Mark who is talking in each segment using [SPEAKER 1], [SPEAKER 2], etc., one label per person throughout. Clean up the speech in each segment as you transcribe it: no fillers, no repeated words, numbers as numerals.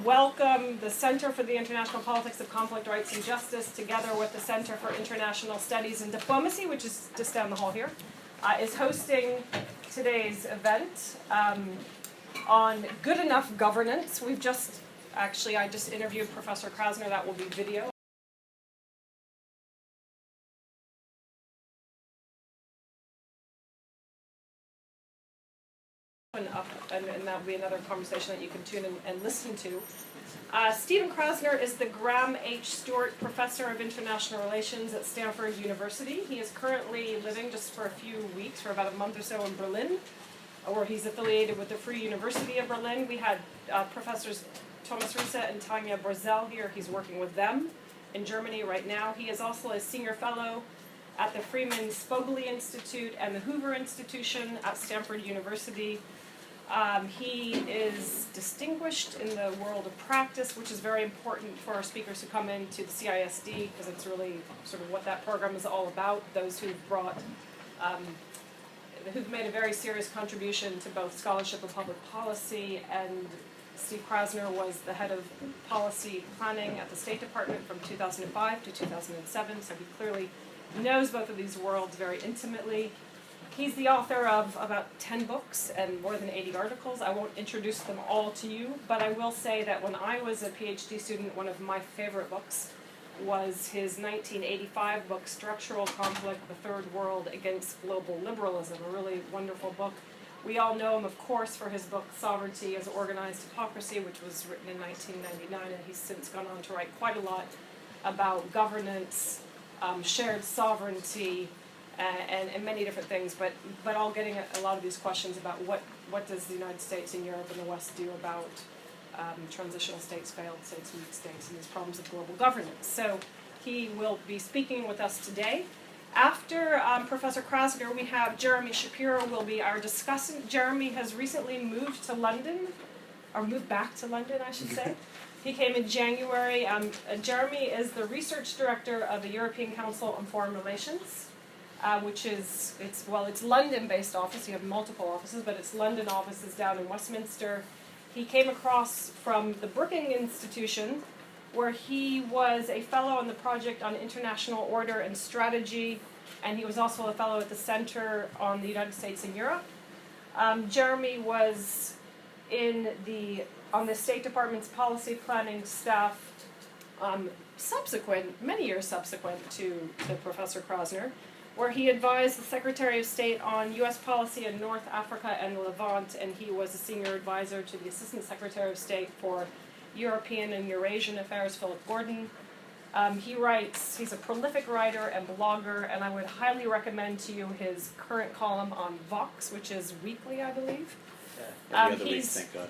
[SPEAKER 1] welcome the Center for the International Politics of Conflict, Rights and Justice, together with the Center for International Studies and Diplomacy, which is just down the hall here, is hosting today's event on good enough governance. I just interviewed Professor Krasner. That will be video. And that will be another conversation that you can tune in and listen to. Stephen Krasner is the Graham H. Stewart Professor of International Relations at Stanford University. He is currently living just for a few weeks, for about a month or so, in Berlin, where he's affiliated with the Free University of Berlin. We had Professors Thomas Risse and Tanja Borzel here. He's working with them in Germany right now. He is also a senior fellow at the Freeman Spogli Institute and the Hoover Institution at Stanford University. He is distinguished in the world of practice, which is very important for our speakers who come into the CISD, because it's really sort of what that program is all about. Those who've made a very serious contribution to both scholarship and public policy. And Steve Krasner was the head of policy planning at the State Department from 2005 to 2007, so he clearly knows both of these worlds very intimately. He's the author of about 10 books and more than 80 articles. I won't introduce them all to you, but I will say that when I was a PhD student, one of my favorite books was his 1985 book, Structural Conflict, the Third World Against Global Liberalism, a really wonderful book. We all know him, of course, for his book, Sovereignty as Organized Hypocrisy, which was written in 1999, and he's since gone on to write quite a lot about governance, shared sovereignty, and many different things, but all getting a lot of these questions about what does the United States and Europe and the West do about transitional states, failed states, weak states, and these problems of global governance. So he will be speaking with us today. After Professor Krasner, we have Jeremy Shapiro will be our discussant. Jeremy has recently moved to London, or moved back to London, I should say. He came in January. Jeremy is the research director of the European Council on Foreign Relations, which is, it's London-based office. You have multiple offices, but it's London offices down in Westminster. He came across from the Brookings Institution, where he was a fellow on the Project on International Order and Strategy, and he was also a fellow at the Center on the United States and Europe. Jeremy was on the State Department's policy planning staff many years subsequent to Professor Krasner, where he advised the Secretary of State on U.S. policy in North Africa and Levant, and he was a senior advisor to the Assistant Secretary of State for European and Eurasian Affairs, Philip Gordon. He's a prolific writer and blogger, and I would highly recommend to you his current column on Vox, which is weekly, I believe.
[SPEAKER 2] Every other week, thank God.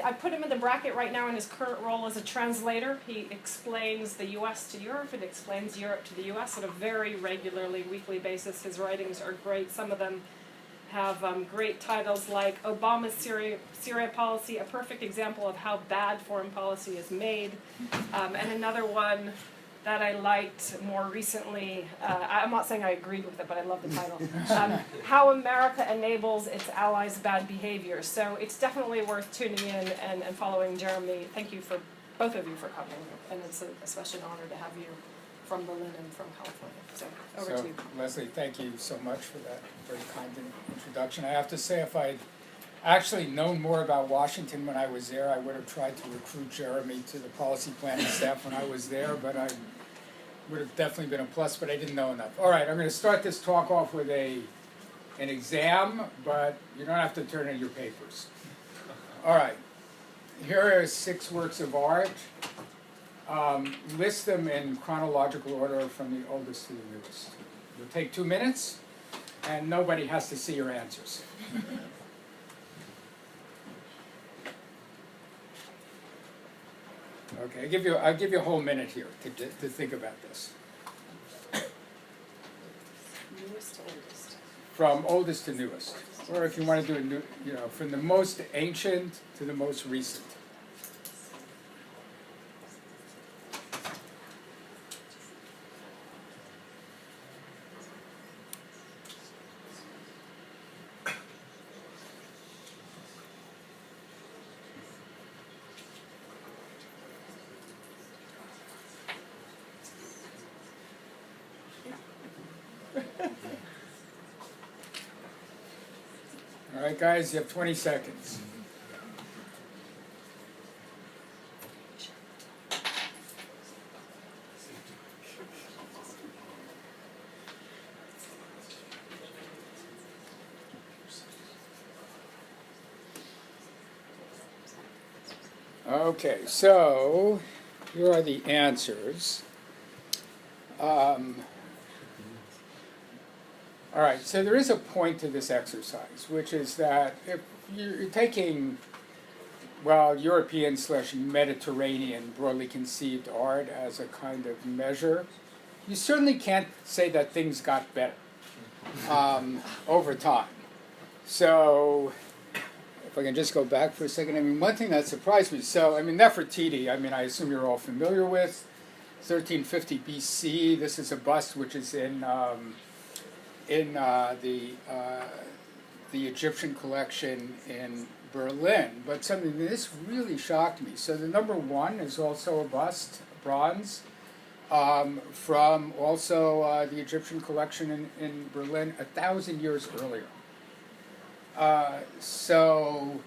[SPEAKER 1] I put him in the bracket right now in his current role as a translator. He explains the U.S. to Europe and explains Europe to the U.S. on a very regularly, weekly basis. His writings are great. Some of them have great titles like Obama's Syria Policy, a perfect example of how bad foreign policy is made. And another one that I liked more recently, I'm not saying I agreed with it, but I love the title, How America Enables Its Allies' Bad Behavior. So it's definitely worth tuning in and following Jeremy. Thank you for both of you for coming, and it's especially an honor to have you from Berlin and from California. So over to you.
[SPEAKER 3] Leslie, thank you so much for that very kind introduction. I have to say, if I'd actually known more about Washington when I was there, I would have tried to recruit Jeremy to the policy planning staff when I was there, but I would have definitely been a plus, but I didn't know enough. All right, I'm going to start this talk off with an exam, but you don't have to turn in your papers. All right, here are 6 works of art. List them in chronological order from the oldest to the newest. It'll take 2 minutes, and nobody has to see your answers. Okay, I'll give you a whole minute here to think about this.
[SPEAKER 1] Newest to oldest.
[SPEAKER 3] From oldest to newest, or if you want to do it, from the most ancient to the most recent. All right, guys, you have 20 seconds. Okay, so here are the answers. All right, so there is a point to this exercise, which is that if you're taking, well, European/Mediterranean broadly conceived art as a kind of measure, you certainly can't say that things got better over time. So if I can just go back for a second, I mean, one thing that surprised me, so, I mean, Nefertiti, I mean, I assume you're all familiar with, 1350 BC, this is a bust which is in the Egyptian collection in Berlin, but something this really shocked me. So the number one is also a bust, bronze, from also the Egyptian collection in Berlin 1,000 years earlier. So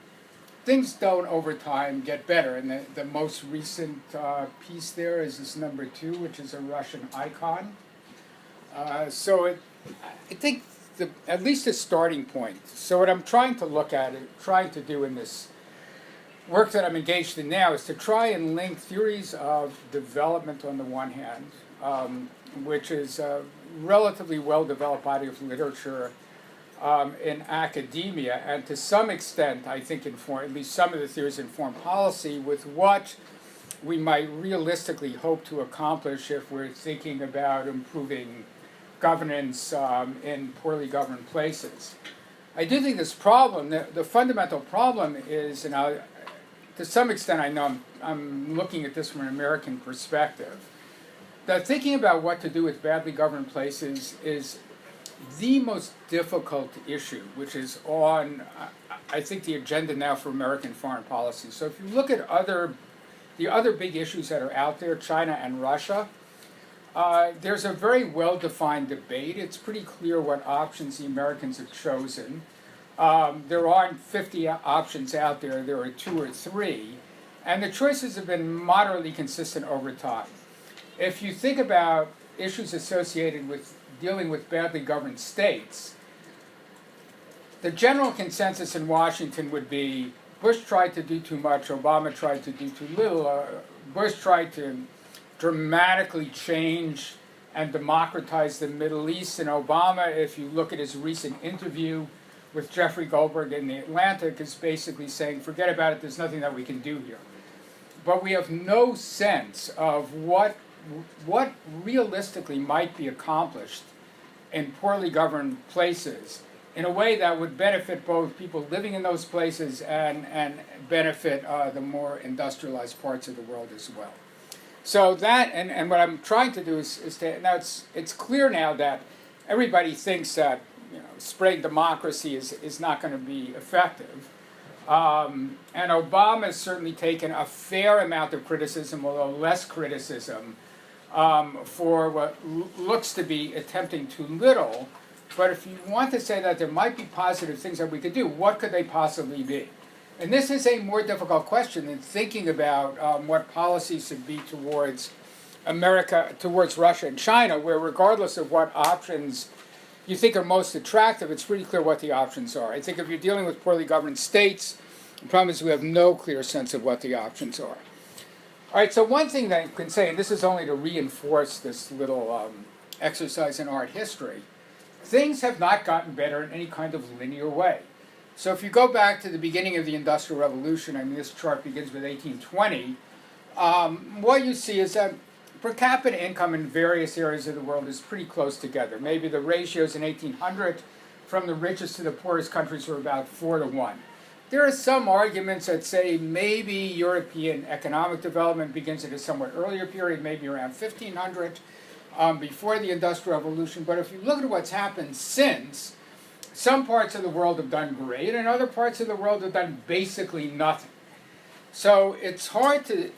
[SPEAKER 3] things don't over time get better, and the most recent piece there is this number two, which is a Russian icon. So I think at least a starting point. So what I'm trying to look at, trying to do in this work that I'm engaged in now, is to try and link theories of development on the one hand, which is a relatively well-developed body of literature in academia, and to some extent, I think, inform, at least some of the theories inform policy with what we might realistically hope to accomplish if we're thinking about improving governance in poorly governed places. I do think this problem, the fundamental problem is, and to some extent I know I'm looking at this from an American perspective, that thinking about what to do with badly governed places is the most difficult issue, which is on, I think, the agenda now for American foreign policy. So if you look at the other big issues that are out there, China and Russia, there's a very well-defined debate. It's pretty clear what options the Americans have chosen. There aren't 50 options out there. There are 2 or 3. And the choices have been moderately consistent over time. If you think about issues associated with dealing with badly governed states, the general consensus in Washington would be Bush tried to do too much, Obama tried to do too little. Bush tried to dramatically change and democratize the Middle East, and Obama, if you look at his recent interview with Jeffrey Goldberg in The Atlantic, is basically saying, forget about it, there's nothing that we can do here. But we have no sense of what realistically might be accomplished in poorly governed places in a way that would benefit both people living in those places and benefit the more industrialized parts of the world as well. So that, and what I'm trying to do is to, now it's clear now that everybody thinks that, you know, spreading democracy is not going to be effective. And Obama has certainly taken a fair amount of criticism, although less criticism, for what looks to be attempting too little. But if you want to say that there might be positive things that we could do, what could they possibly be? And this is a more difficult question than thinking about what policies should be towards America, towards Russia and China, where regardless of what options you think are most attractive, it's pretty clear what the options are. I think if you're dealing with poorly governed states, the problem is we have no clear sense of what the options are. All right, so one thing that you can say, and this is only to reinforce this little exercise in art history, things have not gotten better in any kind of linear way. So if you go back to the beginning of the Industrial Revolution, I mean, this chart begins with 1820, what you see is that per capita income in various areas of the world is pretty close together. Maybe the ratios in 1800 from the richest to the poorest countries were about 4 to 1. There are some arguments that say maybe European economic development begins at a somewhat earlier period, maybe around 1500, before the Industrial Revolution. But if you look at what's happened since, some parts of the world have done great, and other parts of the world have done basically nothing. So it's hard to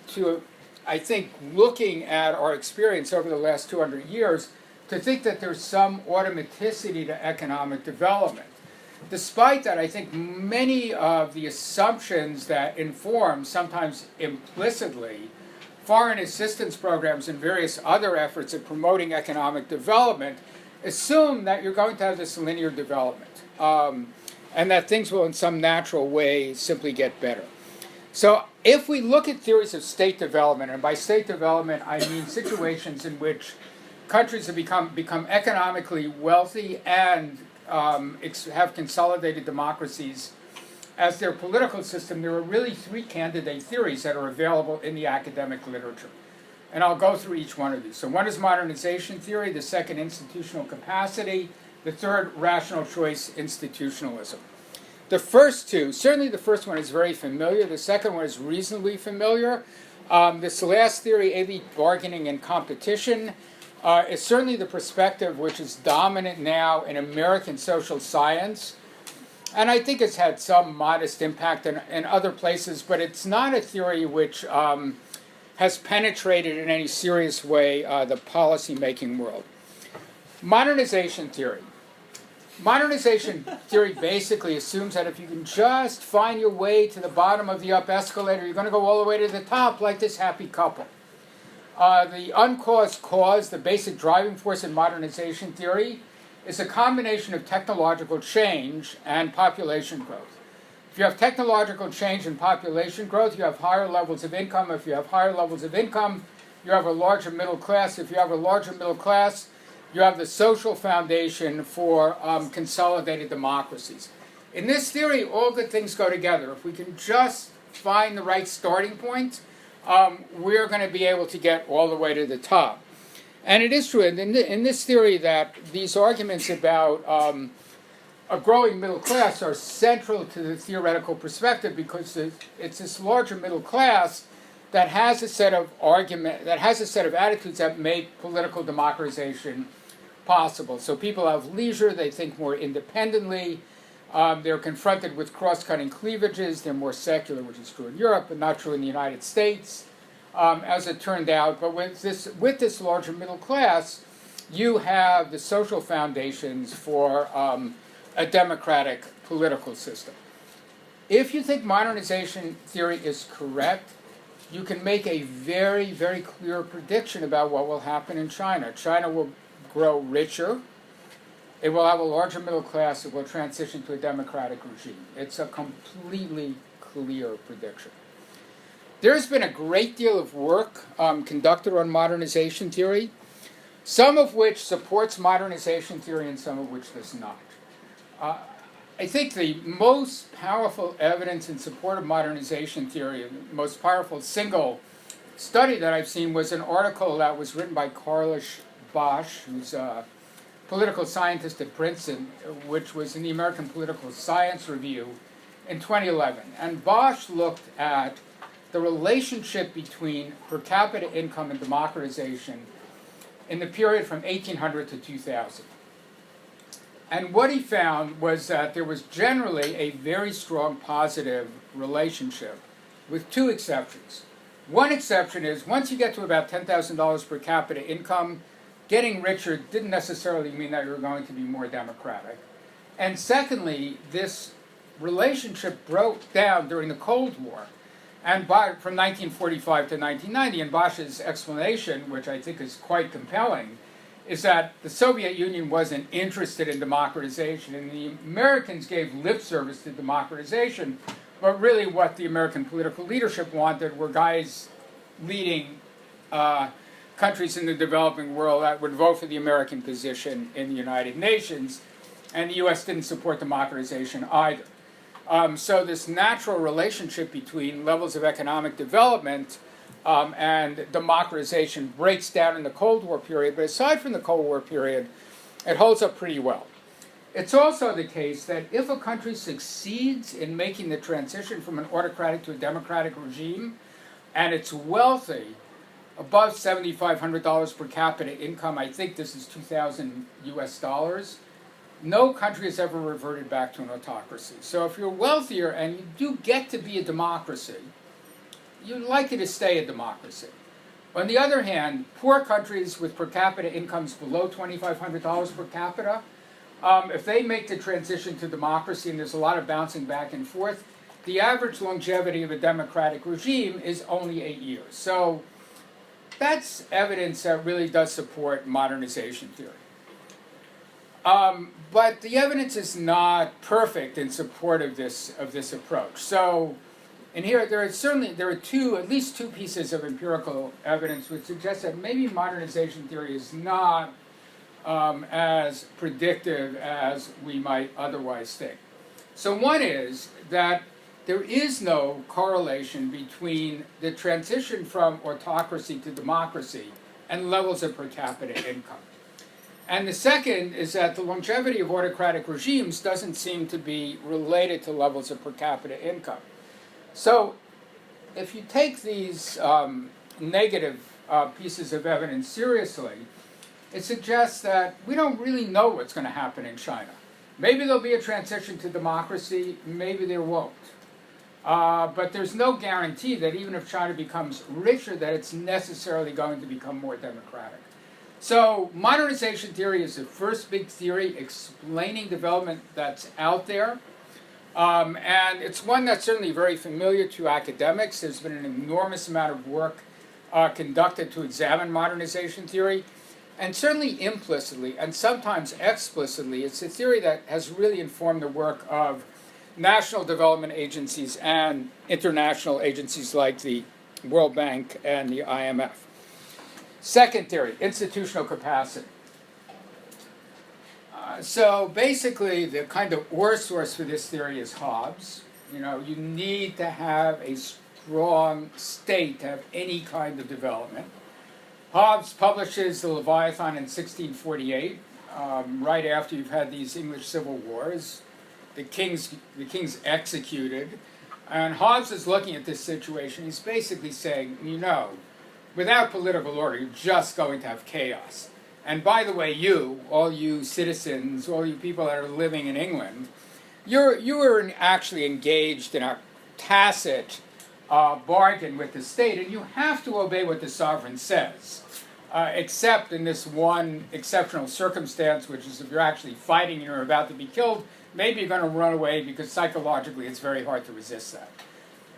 [SPEAKER 3] I think, looking at our experience over the last 200 years, to think that there's some automaticity to economic development. despite that, I think many of the assumptions that inform, sometimes implicitly, foreign assistance programs and various other efforts at promoting economic development assume that you're going to have this linear development, and that things will in some natural way simply get better. So if we look at theories of state development, and by state development I mean situations in which countries have become economically wealthy and have consolidated democracies as their political system, there are really three candidate theories that are available in the academic literature. And I'll go through each one of these. So one is modernization theory, the second institutional capacity, the third rational choice institutionalism. The first two, certainly the first one is very familiar, the second one is reasonably familiar. This last theory, elite bargaining and competition, is certainly the perspective which is dominant now in American social science. And I think it's had some modest impact in other places, but it's not a theory which has penetrated in any serious way the policy-making world. Modernization theory. Modernization theory basically assumes that if you can just find your way to the bottom of the up escalator, you're going to go all the way to the top like this happy couple. The uncaused cause, the basic driving force in modernization theory, is a combination of technological change and population growth. If you have technological change and population growth, you have higher levels of income. If you have higher levels of income, you have a larger middle class. If you have a larger middle class, you have the social foundation for consolidated democracies. In this theory, all good things go together. If we can just find the right starting point, we're going to be able to get all the way to the top. And it is true in this theory that these arguments about a growing middle class are central to the theoretical perspective because it's this larger middle class that has a set of attitudes that make political democratization possible. So people have leisure, they think more independently, they're confronted with cross-cutting cleavages, they're more secular, which is true in Europe, but not true in the United States, as it turned out. But with this larger middle class, you have the social foundations for a democratic political system. If you think modernization theory is correct, you can make a very, very clear prediction about what will happen in China. China will grow richer, it will have a larger middle class, it will transition to a democratic regime. It's a completely clear prediction. There's been a great deal of work conducted on modernization theory, some of which supports modernization theory and some of which does not. I think the most powerful evidence in support of modernization theory, the most powerful single study that I've seen was an article that was written by Carlish Bosch, who's a political scientist at Princeton, which was in the American Political Science Review in 2011. And Bosch looked at the relationship between per capita income and democratization in the period from 1800 to 2000. And what he found was that there was generally a very strong positive relationship, with two exceptions. One exception is once you get to about $10,000 per capita income, getting richer didn't necessarily mean that you were going to be more democratic. And secondly, this relationship broke down during the Cold War, and from 1945 to 1990. And Bosch's explanation, which I think is quite compelling, is that the Soviet Union wasn't interested in democratization, and the Americans gave lip service to democratization, but really what the American political leadership wanted were guys leading countries in the developing world that would vote for the American position in the United Nations, and the U.S. didn't support democratization either. So this natural relationship between levels of economic development and democratization breaks down in the Cold War period, but aside from the Cold War period, it holds up pretty well. It's also the case that if a country succeeds in making the transition from an autocratic to a democratic regime, and it's wealthy, above $7,500 per capita income, I think this is 2,000 US dollars, no country has ever reverted back to an autocracy. So if you're wealthier and you do get to be a democracy, you're likely to stay a democracy. On the other hand, poor countries with per capita incomes below $2,500 per capita if they make the transition to democracy, and there's a lot of bouncing back and forth, the average longevity of a democratic regime is only 8 years. So that's evidence that really does support modernization theory. But the evidence is not perfect in support of this approach. So, and here there are at least two pieces of empirical evidence which suggest that maybe modernization theory is not as predictive as we might otherwise think. So one is that there is no correlation between the transition from autocracy to democracy and levels of per capita income. And the second is that the longevity of autocratic regimes doesn't seem to be related to levels of per capita income. So if you take these negative pieces of evidence seriously, it suggests that we don't really know what's going to happen in China. Maybe there'll be a transition to democracy, maybe there won't. But there's no guarantee that even if China becomes richer, that it's necessarily going to become more democratic. So modernization theory is the first big theory explaining development that's out there. And it's one that's certainly very familiar to academics. There's been an enormous amount of work conducted to examine modernization theory. And certainly implicitly, and sometimes explicitly, it's a theory that has really informed the work of national development agencies and international agencies like the World Bank and the IMF. Second theory, institutional capacity. So basically, the kind of ore source for this theory is Hobbes. You know, you need to have a strong state to have any kind of development. Hobbes publishes the Leviathan in 1648, right after you've had these English civil wars. The king's executed, and Hobbes is looking at this situation. He's basically saying, you know, without political order, you're just going to have chaos. And by the way, all you citizens, all you people that are living in England, you are actually engaged in a tacit bargain with the state, and you have to obey what the sovereign says, except in this one exceptional circumstance, which is if you're actually fighting and you're about to be killed, maybe you're going to run away because psychologically it's very hard to resist that.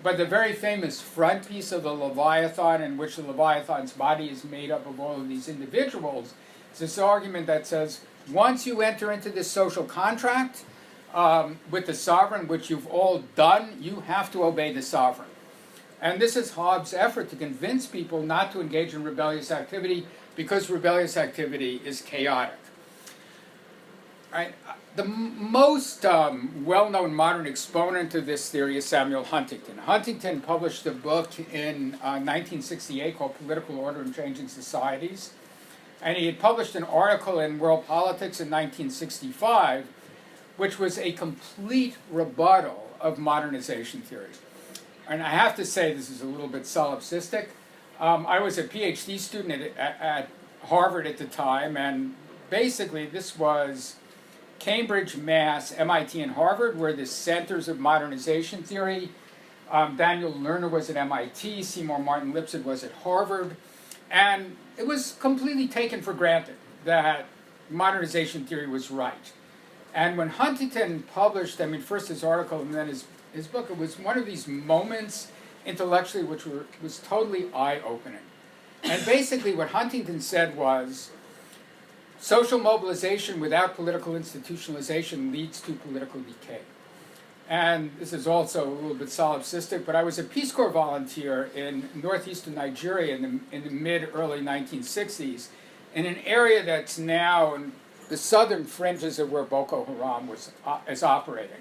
[SPEAKER 3] But the very famous front piece of the Leviathan, in which the Leviathan's body is made up of all of these individuals, is this argument that says, once you enter into this social contract with the sovereign, which you've all done, you have to obey the sovereign. And this is Hobbes' effort to convince people not to engage in rebellious activity because rebellious activity is chaotic. Right? The most well-known modern exponent of this theory is Samuel Huntington. Huntington published a book in 1968 called Political Order in Changing Societies. And he had published an article in World Politics in 1965, which was a complete rebuttal of modernization theory. And I have to say, this is a little bit solipsistic. I was a PhD student at Harvard at the time, and basically this was Cambridge, Mass., MIT, and Harvard were the centers of modernization theory. Daniel Lerner was at MIT, Seymour Martin Lipset was at Harvard, and it was completely taken for granted that modernization theory was right. And when Huntington published, first his article and then his book, it was one of these moments intellectually which was totally eye-opening. And basically what Huntington said was, social mobilization without political institutionalization leads to political decay. And this is also a little bit solipsistic, but I was a Peace Corps volunteer in northeastern Nigeria in the mid-early 1960s, in an area that's now in the southern fringes of where Boko Haram is operating.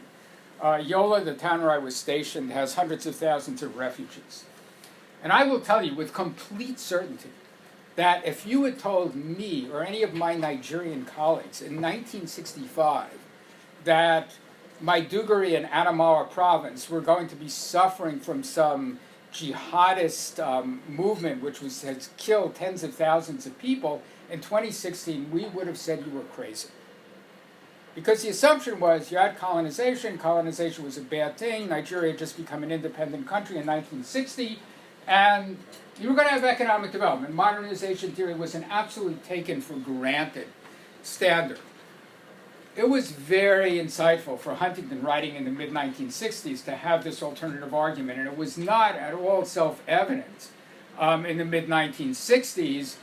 [SPEAKER 3] Yola, the town where I was stationed, has hundreds of thousands of refugees. And I will tell you with complete certainty that if you had told me or any of my Nigerian colleagues in 1965 that Maiduguri and Adamawa province were going to be suffering from some jihadist movement which has killed tens of thousands of people, in 2016 we would have said you were crazy. Because the assumption was you had colonization was a bad thing, Nigeria had just become an independent country in 1960, and you were going to have economic development. Modernization theory was an absolutely taken for granted standard. it was very insightful for Huntington writing in the mid-1960s to have this alternative argument, and it was not at all self-evident in the mid-1960s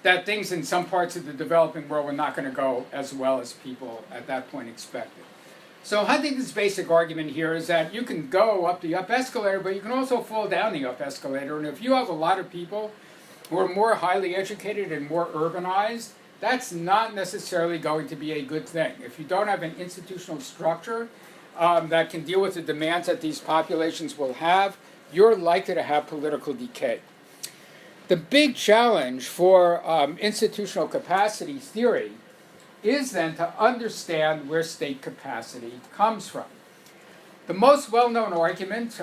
[SPEAKER 3] that things in some parts of the developing world were not going to go as well as people at that point expected. So Huntington's basic argument here is that you can go up the up escalator, but you can also fall down the up escalator, and if you have a lot of people who are more highly educated and more urbanized, that's not necessarily going to be a good thing. If you don't have an institutional structure that can deal with the demands that these populations will have, you're likely to have political decay. The big challenge for institutional capacity theory is then to understand where state capacity comes from. The most well-known argument,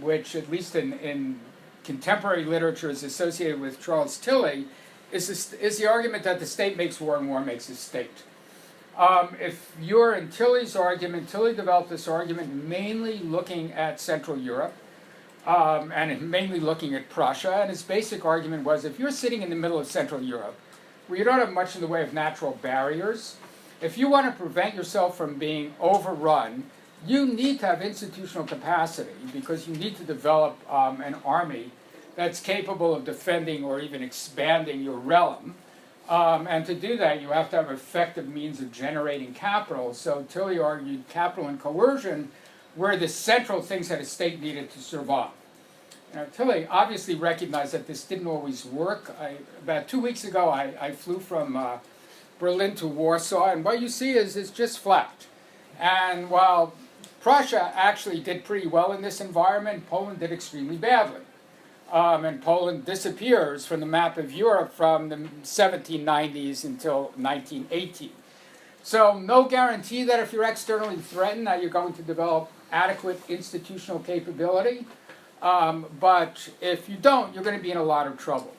[SPEAKER 3] which at least in contemporary literature is associated with Charles Tilly, is the argument that the state makes war and war makes a state. If you're in Tilly's argument, Tilly developed this argument mainly looking at Central Europe and mainly looking at Prussia. And his basic argument was if you're sitting in the middle of Central Europe, where you don't have much in the way of natural barriers, if you want to prevent yourself from being overrun, you need to have institutional capacity because you need to develop an army that's capable of defending or even expanding your realm. And to do that, you have to have effective means of generating capital. So Tilly argued capital and coercion were the central things that a state needed to survive. Now, Tilly obviously recognized that this didn't always work. About 2 weeks ago, I flew from Berlin to Warsaw, and what you see is it's just flat. And while Prussia actually did pretty well in this environment, Poland did extremely badly. And Poland disappears from the map of Europe from the 1790s until 1918. So no guarantee that if you're externally threatened that you're going to develop adequate institutional capability. But if you don't, you're going to be in a lot of trouble.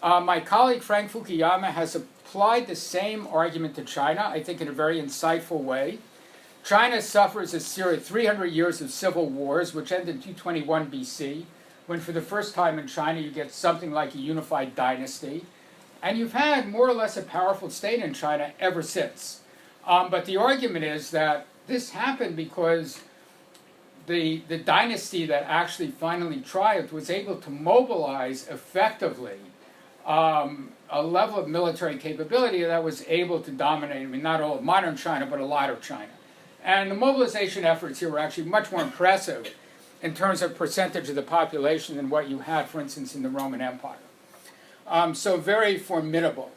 [SPEAKER 3] My colleague Frank Fukuyama has applied the same argument to China, I think in a very insightful way. China suffers a series of 300 years of civil wars, which end in 221 BC, when for the first time in China you get something like a unified dynasty. And you've had more or less a powerful state in China ever since. But the argument is that this happened because the dynasty that actually finally triumphed was able to mobilize effectively a level of military capability that was able to dominate, I mean, not all of modern China, but a lot of China. And the mobilization efforts here were actually much more impressive in terms of percentage of the population than what you had, for instance, in the Roman Empire. So very formidable.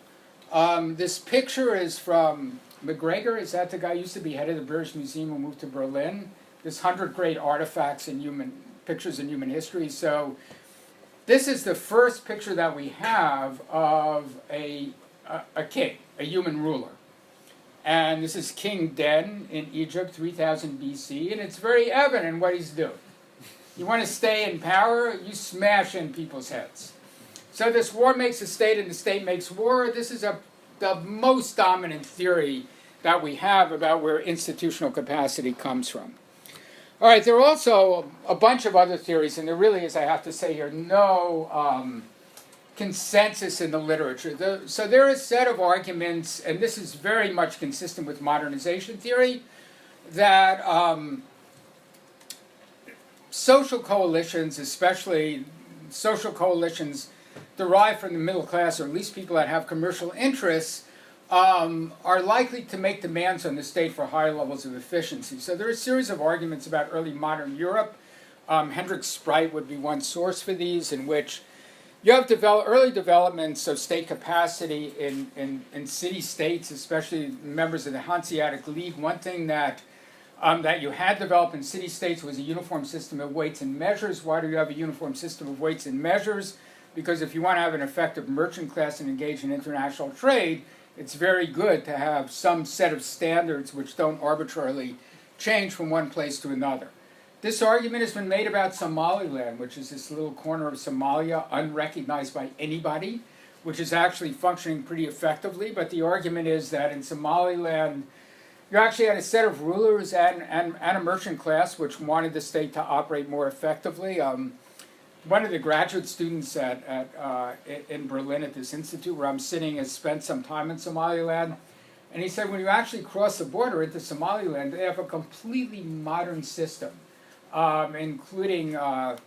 [SPEAKER 3] This picture is from McGregor. Is that the guy who used to be head of the British Museum and moved to Berlin? This 100 great artifacts in pictures in human history. So this is the first picture that we have of a king, a human ruler. And this is King Den in Egypt, 3000 BC, and it's very evident what he's doing. You want to stay in power, you smash in people's heads. So this war makes a state and the state makes war. This is the most dominant theory that we have about where institutional capacity comes from. All right, there are also a bunch of other theories, and there really is, I have to say here, no consensus in the literature. So there is a set of arguments, and this is very much consistent with modernization theory, that social coalitions, especially social coalitions derived from the middle class, or at least people that have commercial interests, are likely to make demands on the state for higher levels of efficiency. So there are a series of arguments about early modern Europe. Hendrik Spruit would be one source for these, in which you have early developments of state capacity in city-states, especially members of the Hanseatic League. One thing that you had developed in city-states was a uniform system of weights and measures. Why do you have a uniform system of weights and measures? Because if you want to have an effective merchant class and engage in international trade, it's very good to have some set of standards which don't arbitrarily change from one place to another. This argument has been made about Somaliland, which is this little corner of Somalia, unrecognized by anybody, which is actually functioning pretty effectively. But the argument is that in Somaliland, you actually had a set of rulers and a merchant class which wanted the state to operate more effectively. One of the graduate students in Berlin at this institute where I'm sitting has spent some time in Somaliland. And he said when you actually cross the border into Somaliland, they have a completely modern system, including all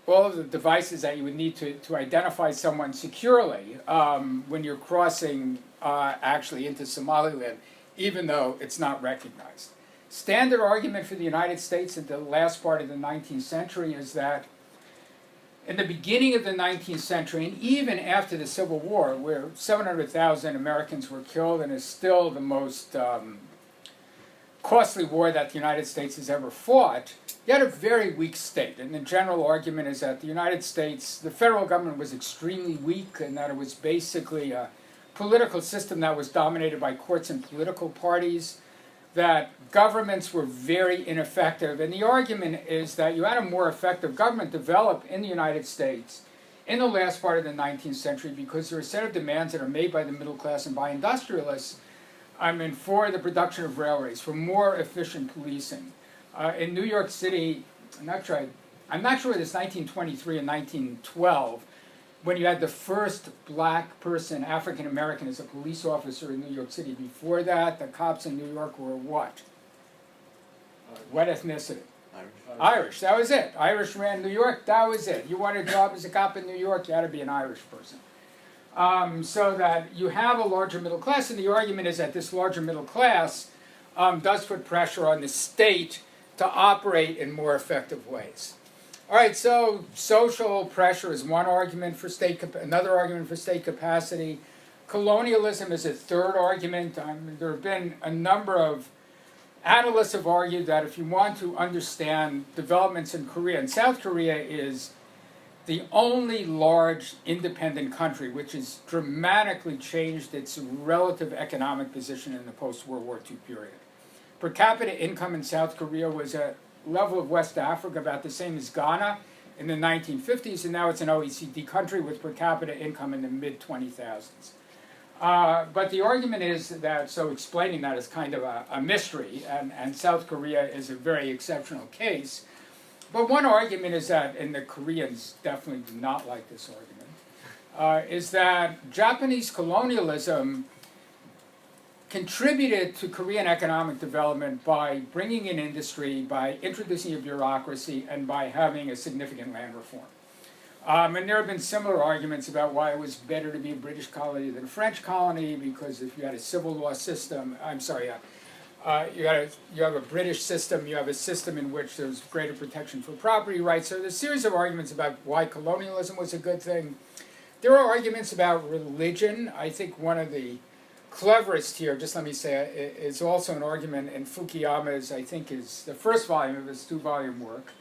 [SPEAKER 3] of the devices that you would need to identify someone securely when you're crossing actually into Somaliland, even though it's not recognized. Standard argument for the United States in the last part of the 19th century is that in the beginning of the 19th century, and even after the Civil War, where 700,000 Americans were killed and is still the most costly war that the United States has ever fought, you had a very weak state. And the general argument is that the United States, the federal government was extremely weak, and that it was basically a political system that was dominated by courts and political parties, that governments were very ineffective. And the argument is that you had a more effective government develop in the United States in the last part of the 19th century because there are a set of demands that are made by the middle class and by industrialists, for the production of railways, for more efficient policing. In New York City, I'm not sure it was 1923 and 1912, when you had the first black person, African American, as a police officer in New York City. Before that, the cops in New York were what? What ethnicity? Irish, that was it. Irish ran New York, that was it. You wanted a job as a cop in New York, you had to be an Irish person. So that you have a larger middle class, and the argument is that this larger middle class does put pressure on the state to operate in more effective ways. All right, so social pressure is one argument for another argument for state capacity. Colonialism is a third argument. There have been a number of analysts have argued that if you want to understand developments in Korea, and South Korea is the only large independent country which has dramatically changed its relative economic position in the post-World War II period. Per capita income in South Korea was at level of West Africa about the same as Ghana in the 1950s, and now it's an OECD country with per capita income in the mid-20,000s. But the argument is that, so explaining that is kind of a mystery, and South Korea is a very exceptional case. But one argument is that, and the Koreans definitely do not like this argument, is that Japanese colonialism contributed to Korean economic development by bringing in industry, by introducing a bureaucracy, and by having a significant land reform. And there have been similar arguments about why it was better to be a British colony than a French colony, because if you had a civil law system, you have a British system, you have a system in which there's greater protection for property rights. So there's a series of arguments about why colonialism was a good thing. There are arguments about religion. I think one of the cleverest here, just let me say, is also an argument in Fukuyama's, I think is the first volume of his 2-volume work.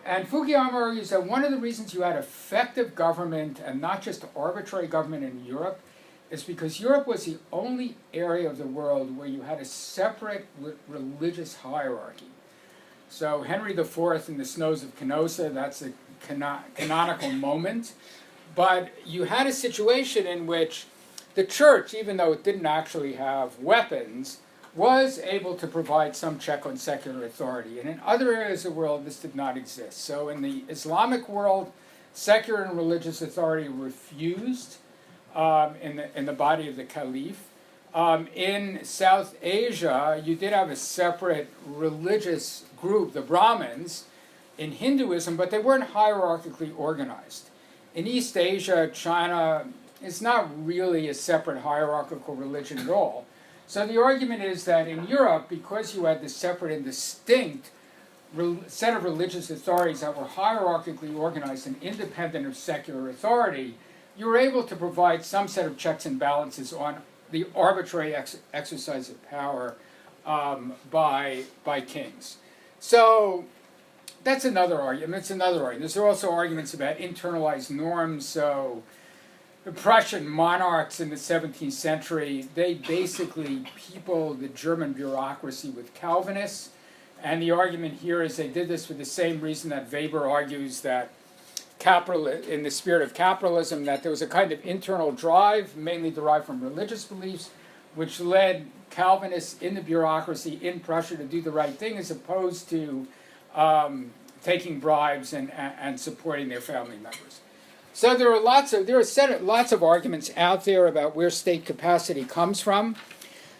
[SPEAKER 3] And Fukuyama argues that one of the reasons you had effective government and not just arbitrary government in Europe is because Europe was the only area of the world where you had a separate religious hierarchy. So Henry IV in the Snows of Canossa, that's a canonical moment. But you had a situation in which the church, even though it didn't actually have weapons, was able to provide some check on secular authority. And in other areas of the world, this did not exist. So in the Islamic world, secular and religious authority refused in the body of the caliph. In South Asia, you did have a separate religious group, the Brahmins, in Hinduism, but they weren't hierarchically organized. In East Asia, China, it's not really a separate hierarchical religion at all. So the argument is that in Europe, because you had this separate and distinct set of religious authorities that were hierarchically organized and independent of secular authority, you were able to provide some set of checks and balances on the arbitrary exercise of power by kings. So that's another argument. There's also arguments about internalized norms. So the Prussian monarchs in the 17th century, they basically peopled the German bureaucracy with Calvinists. And the argument here is they did this for the same reason that Weber argues that in the spirit of capitalism, that there was a kind of internal drive, mainly derived from religious beliefs, which led Calvinists in the bureaucracy in Prussia to do the right thing, as opposed to taking bribes and supporting their family members. So there are lots of arguments out there about where state capacity comes from.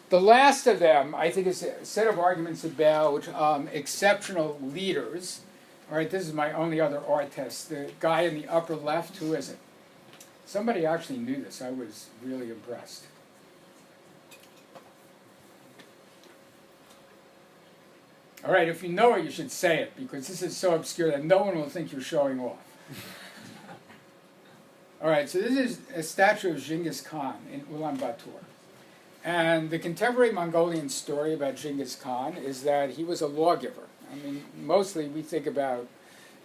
[SPEAKER 3] The last of them, I think, is a set of arguments about exceptional leaders. All right, this is my only other art test. The guy in the upper left, who is it? Somebody actually knew this. I was really impressed. All right, if you know it, you should say it, because this is so obscure that no one will think you're showing off. All right, so this is a statue of Genghis Khan in Ulaanbaatar. And the contemporary Mongolian story about Genghis Khan is that he was a lawgiver. I mean, mostly we think about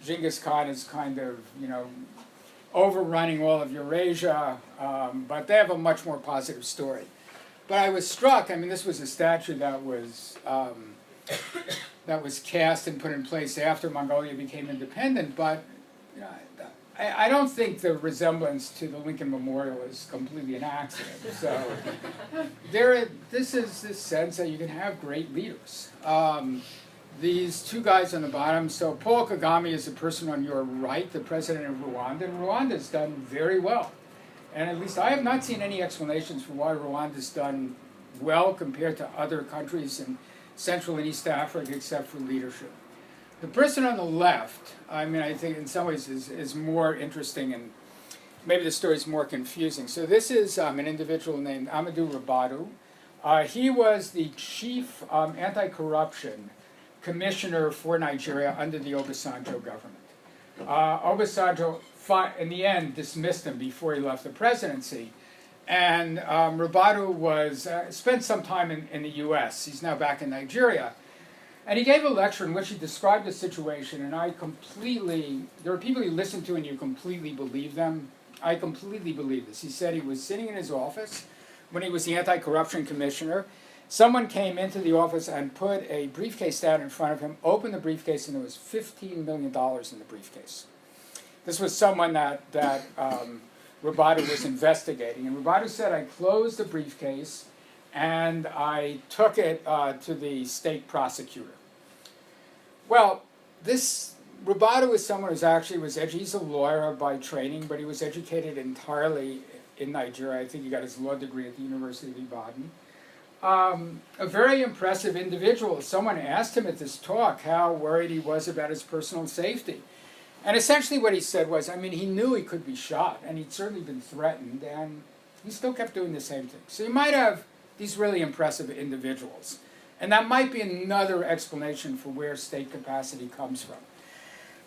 [SPEAKER 3] Genghis Khan as kind of, overrunning all of Eurasia, but they have a much more positive story. But I was struck, I mean, this was a statue that was cast and put in place after Mongolia became independent, but I don't think the resemblance to the Lincoln Memorial is completely an accident. So this is this sense that you can have great leaders. These two guys on the bottom, so Paul Kagame is the person on your right, the president of Rwanda, and Rwanda's done very well. And at least I have not seen any explanations for why Rwanda's done well compared to other countries in Central and East Africa except for leadership. The person on the left, I mean, I think in some ways is more interesting, and maybe the story is more confusing. So this is an individual named Amadou Rabadou. He was the chief anti-corruption commissioner for Nigeria under the Obasanjo government. Obasanjo, in the end, dismissed him before he left the presidency. And Rabadou spent some time in the U.S. He's now back in Nigeria. And he gave a lecture in which he described the situation, and there are people you listen to and you completely believe them. I completely believe this. He said he was sitting in his office when he was the anti-corruption commissioner. Someone came into the office and put a briefcase down in front of him, opened the briefcase, and there was $15 million in the briefcase. This was someone that Rabadou was investigating. And Rabadou said, I closed the briefcase and I took it to the state prosecutor. Well, this Rabadou is someone who actually he's a lawyer by training, but he was educated entirely in Nigeria. I think he got his law degree at the University of Ibadan. A very impressive individual. Someone asked him at this talk how worried he was about his personal safety. And essentially what he said was, I mean, he knew he could be shot, and he'd certainly been threatened, and he still kept doing the same thing. So you might have these really impressive individuals. And that might be another explanation for where state capacity comes from.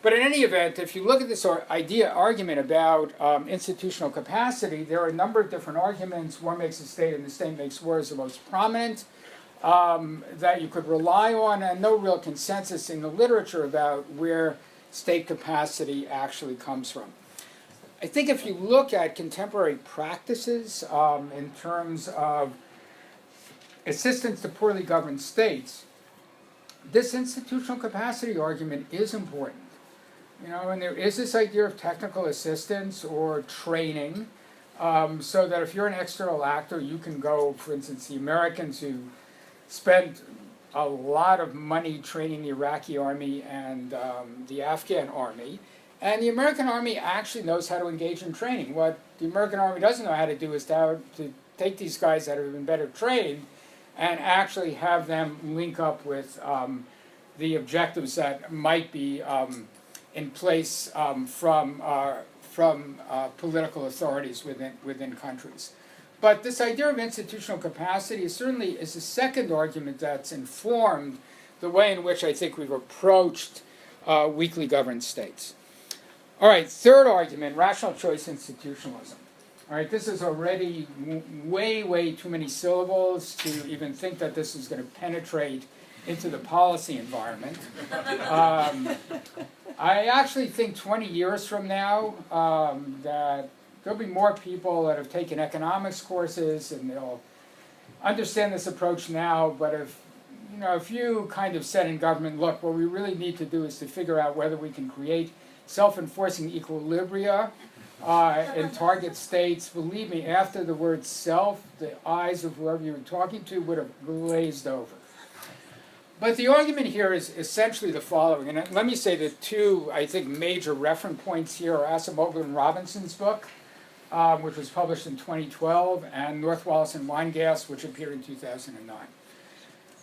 [SPEAKER 3] But in any event, if you look at this argument about institutional capacity, there are a number of different arguments. War makes a state and the state makes war is the most prominent that you could rely on, and no real consensus in the literature about where state capacity actually comes from. I think if you look at contemporary practices in terms of assistance to poorly governed states, this institutional capacity argument is important. And there is this idea of technical assistance or training, so that if you're an external actor, you can go, for instance, the Americans who spent a lot of money training the Iraqi army and the Afghan army, and the American army actually knows how to engage in training. What the American army doesn't know how to do is to take these guys that have been better trained and actually have them link up with the objectives that might be in place from political authorities within countries. But this idea of institutional capacity certainly is a second argument that's informed the way in which I think we've approached weakly governed states. All right, third argument, rational choice institutionalism. All right, this is already way too many syllables to even think that this is going to penetrate into the policy environment. I actually think 20 years from now that there'll be more people that have taken economics courses and they'll understand this approach now, but if you kind of said in government, look, what we really need to do is to figure out whether we can create self-enforcing equilibria in target states, believe me, after the word self, the eyes of whoever you were talking to would have glazed over. But the argument here is essentially the following, and let me say the two, I think, major reference points here are Acemoglu and Robinson's book, which was published in 2012, and North Wallace and Weingast, which appeared in 2009.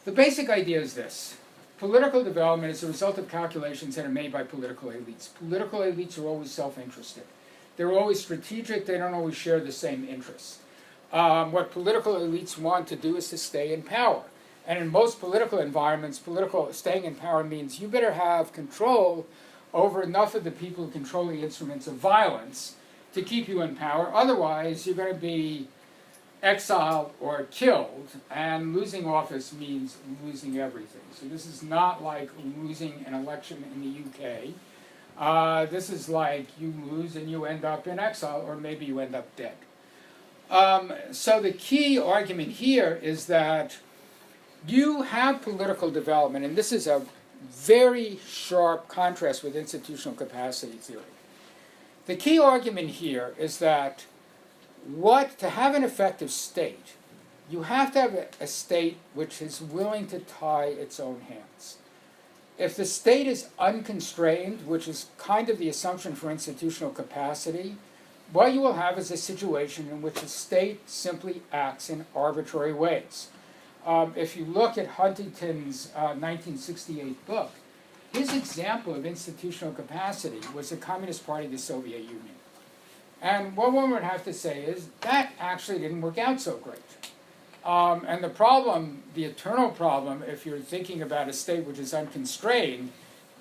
[SPEAKER 3] The basic idea is this. Political development is a result of calculations that are made by political elites. Political elites are always self-interested. They're always strategic. They don't always share the same interests. What political elites want to do is to stay in power. And in most political environments, staying in power means you better have control over enough of the people who control the instruments of violence to keep you in power. Otherwise, you're going to be exiled or killed, and losing office means losing everything. So this is not like losing an election in the UK. This is like you lose and you end up in exile, or maybe you end up dead. So the key argument here is that you have political development, and this is a very sharp contrast with institutional capacity theory. The key argument here is that to have an effective state, you have to have a state which is willing to tie its own hands. If the state is unconstrained, which is kind of the assumption for institutional capacity, what you will have is a situation in which the state simply acts in arbitrary ways. If you look at Huntington's 1968 book, his example of institutional capacity was the Communist Party of the Soviet Union. And what one would have to say is that actually didn't work out so great. And the problem, the eternal problem, if you're thinking about a state which is unconstrained,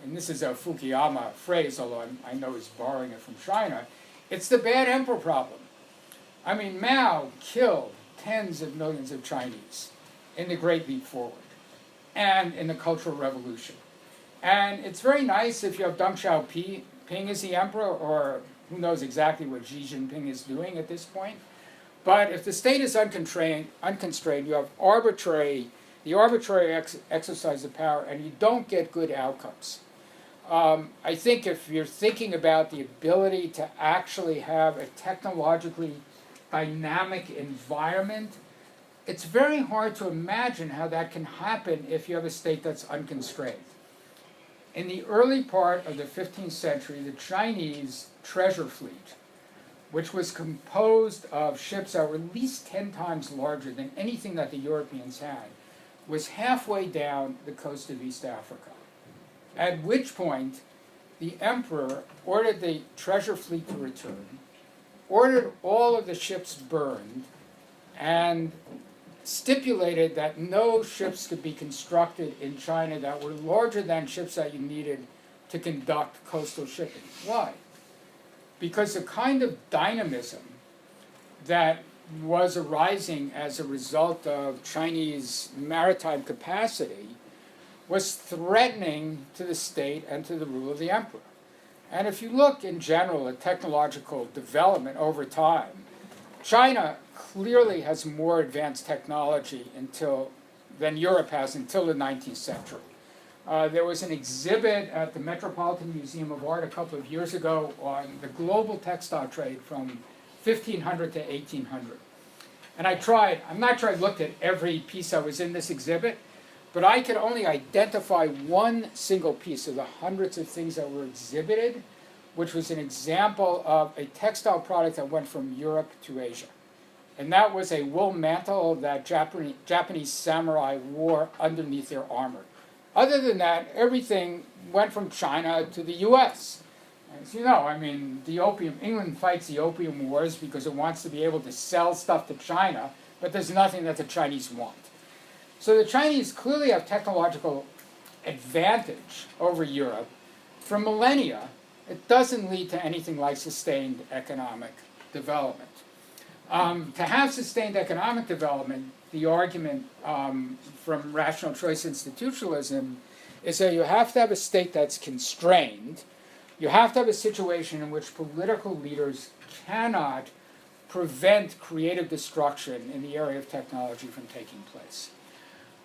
[SPEAKER 3] and this is a Fukuyama phrase, although I know he's borrowing it from China, it's the bad emperor problem. I mean, Mao killed tens of millions of Chinese in the Great Leap Forward and in the Cultural Revolution. And it's very nice if you have Deng Xiaoping as the emperor, or who knows exactly what Xi Jinping is doing at this point. But if the state is unconstrained, you have the arbitrary exercise of power, and you don't get good outcomes. I think if you're thinking about the ability to actually have a technologically dynamic environment, it's very hard to imagine how that can happen if you have a state that's unconstrained. In the early part of the 15th century, the Chinese treasure fleet, which was composed of ships that were at least 10 times larger than anything that the Europeans had, was halfway down the coast of East Africa. At which point, the emperor ordered the treasure fleet to return, ordered all of the ships burned, and stipulated that no ships could be constructed in China that were larger than ships that you needed to conduct coastal shipping. Why? Because the kind of dynamism that was arising as a result of Chinese maritime capacity was threatening to the state and to the rule of the emperor. And if you look in general at technological development over time, China clearly has more advanced technology than Europe has until the 19th century. There was an exhibit at the Metropolitan Museum of Art a couple of years ago on the global textile trade from 1500 to 1800. And I'm not sure I looked at every piece that was in this exhibit, but I could only identify one single piece of the hundreds of things that were exhibited, which was an example of a textile product that went from Europe to Asia. And that was a wool mantle that Japanese samurai wore underneath their armor. Other than that, everything went from China to the US. As you know, I mean, England fights the Opium Wars because it wants to be able to sell stuff to China, but there's nothing that the Chinese want. So the Chinese clearly have technological advantage over Europe. For millennia, it doesn't lead to anything like sustained economic development. To have sustained economic development, the argument from rational choice institutionalism is that you have to have a state that's constrained. You have to have a situation in which political leaders cannot prevent creative destruction in the area of technology from taking place.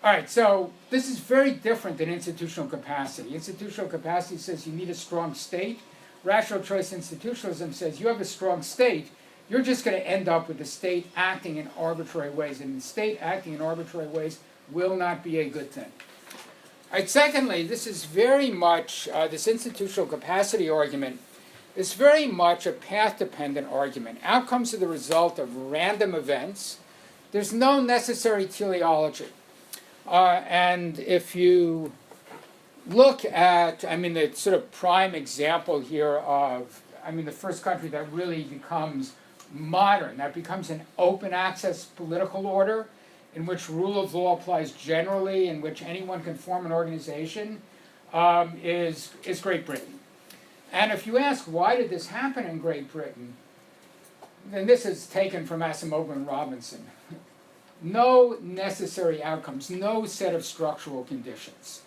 [SPEAKER 3] All right, so this is very different than institutional capacity. Institutional capacity says you need a strong state. Rational choice institutionalism says you have a strong state, you're just going to end up with the state acting in arbitrary ways, and the state acting in arbitrary ways will not be a good thing. right, secondly, this is very much, this institutional capacity argument is very much a path-dependent argument. Outcomes are the result of random events. There's no necessary teleology. And if you look at, I mean, the sort of prime example here of, I mean, the first country that really becomes modern, that becomes an open access political order in which rule of law applies generally, in which anyone can form an organization, is Great Britain. And if you ask why did this happen in Great Britain, then this is taken from Asimov and Robinson. No necessary outcomes, no set of structural conditions.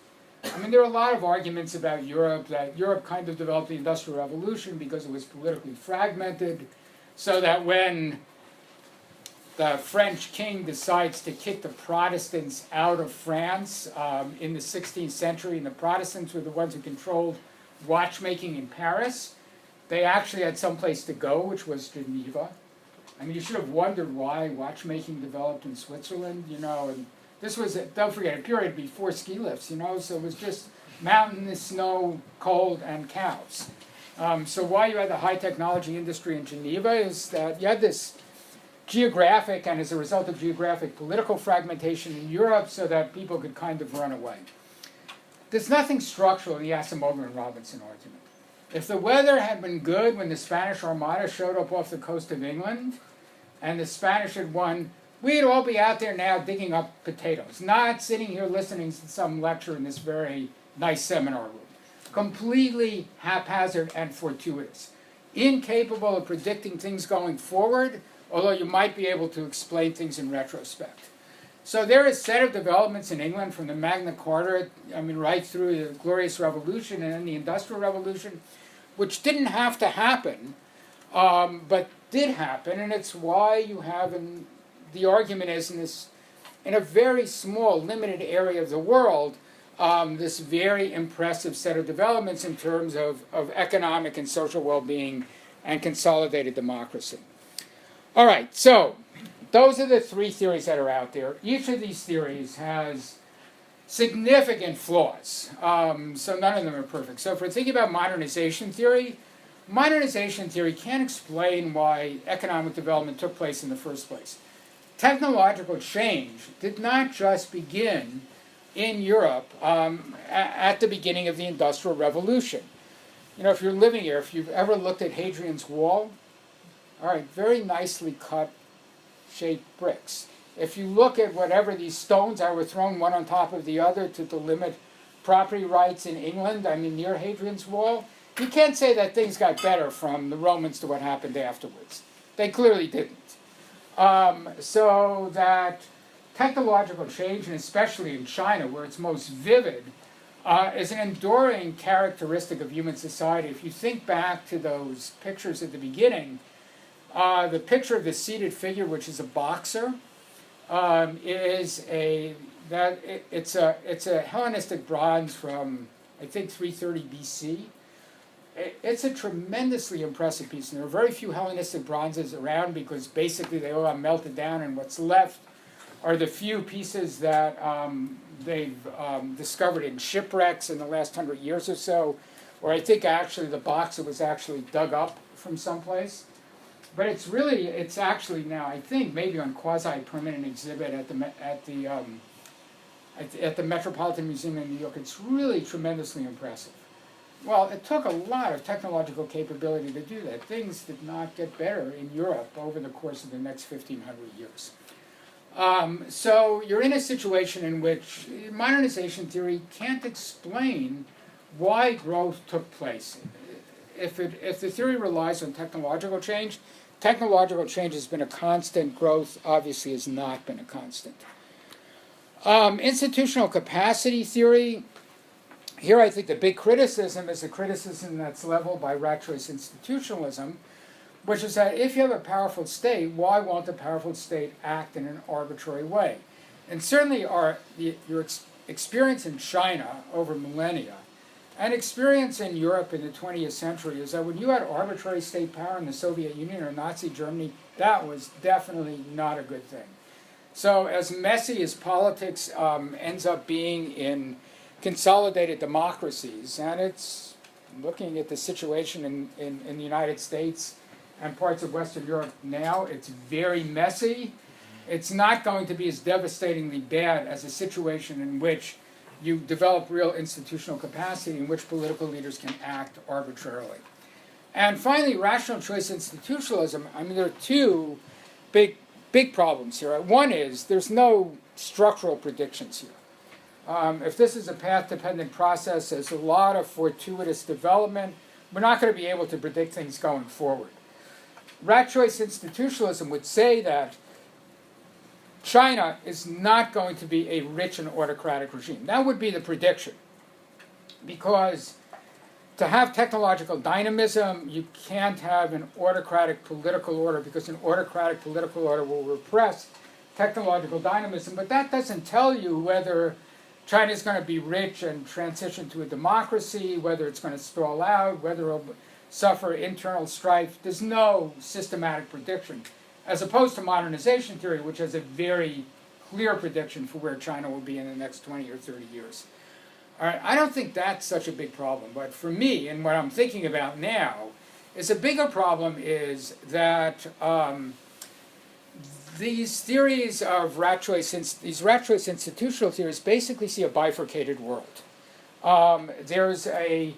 [SPEAKER 3] I mean, there are a lot of arguments about Europe, that Europe kind of developed the Industrial Revolution because it was politically fragmented, so that when the French king decides to kick the Protestants out of France in the 16th century, and the Protestants were the ones who controlled watchmaking in Paris, they actually had some place to go, which was Geneva. I mean, you should have wondered why watchmaking developed in Switzerland, you know, and this was, don't forget, a period before ski lifts, you know, so it was just mountain, snow, cold, and cows. So why you had the high technology industry in Geneva is that you had this geographic, and as a result of geographic, political fragmentation in Europe so that people could kind of run away. There's nothing structural in the Asimov and Robinson argument. If the weather had been good when the Spanish Armada showed up off the coast of England, and the Spanish had won, we'd all be out there now digging up potatoes, not sitting here listening to some lecture in this very nice seminar room. Completely haphazard and fortuitous. Incapable of predicting things going forward, although you might be able to explain things in retrospect. So there is a set of developments in England from the Magna Carta, I mean, right through the Glorious Revolution and then the Industrial Revolution, which didn't have to happen, but did happen, and it's why you have, the argument is in a very small, limited area of the world, this very impressive set of developments in terms of economic and social well-being and consolidated democracy. All right, so those are the three theories that are out there. Each of these theories has significant flaws, so none of them are perfect. So if we're thinking about modernization theory can't explain why economic development took place in the first place. Technological change did not just begin in Europe at the beginning of the Industrial Revolution. You know, if you're living here, if you've ever looked at Hadrian's Wall, all right, very nicely cut, shaped bricks. If you look at whatever these stones that were thrown one on top of the other to delimit property rights in England, I mean, near Hadrian's Wall, you can't say that things got better from the Romans to what happened afterwards. They clearly didn't. So that technological change, and especially in China, where it's most vivid, is an enduring characteristic of human society. If you think back to those pictures at the beginning, the picture of the seated figure, which is a boxer, it's a Hellenistic bronze from, I think, 330 BC. It's a tremendously impressive piece, and there are very few Hellenistic bronzes around because basically they all got melted down, and what's left are the few pieces that they've discovered in shipwrecks in the last 100 years or so, or I think actually the boxer was actually dug up from someplace. But it's actually now, I think, maybe on quasi-permanent exhibit at the Metropolitan Museum in New York. It's really tremendously impressive. Well, it took a lot of technological capability to do that. Things did not get better in Europe over the course of the next 1,500 years. So you're in a situation in which modernization theory can't explain why growth took place. If the theory relies on technological change has been a constant. Growth obviously has not been a constant. Institutional capacity theory. Here I think the big criticism is a criticism that's leveled by Rattray's institutionalism, which is that if you have a powerful state, why won't the powerful state act in an arbitrary way? And certainly your experience in China over millennia and experience in Europe in the 20th century is that when you had arbitrary state power in the Soviet Union or Nazi Germany, that was definitely not a good thing. So as messy as politics ends up being in consolidated democracies, and it's looking at the situation in the United States and parts of Western Europe now. It's very messy. It's not going to be as devastatingly bad as a situation in which you develop real institutional capacity in which political leaders can act arbitrarily. And finally, rational choice institutionalism. I mean, there are two big problems here. One is there's no structural predictions here. If this is a path-dependent process, there's a lot of fortuitous development. We're not going to be able to predict things going forward. Rat choice institutionalism would say that China is not going to be a rich and autocratic regime. That would be the prediction. Because to have technological dynamism, you can't have an autocratic political order, because an autocratic political order will repress technological dynamism. But that doesn't tell you whether China is going to be rich and transition to a democracy, whether it's going to stall out, whether it will suffer internal strife. There's no systematic prediction, as opposed to modernization theory, which has a very clear prediction for where China will be in the next 20 or 30 years. All right, I don't think that's such a big problem, but for me, and what I'm thinking about now, is a bigger problem is that these theories of these rat choice institutional theories basically see a bifurcated world. There's a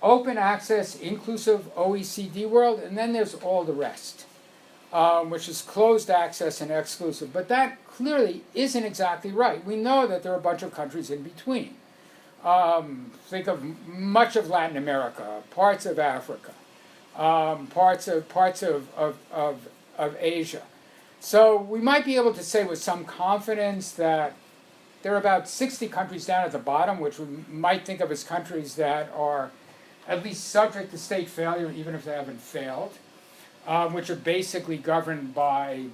[SPEAKER 3] open access, inclusive OECD world, and then there's all the rest, which is closed access and exclusive. But that clearly isn't exactly right. We know that there are a bunch of countries in between. Think of much of Latin America, parts of Africa, parts of Asia. So we might be able to say with some confidence that there are about 60 countries down at the bottom, which we might think of as countries that are at least subject to state failure, even if they haven't failed, which are basically governed by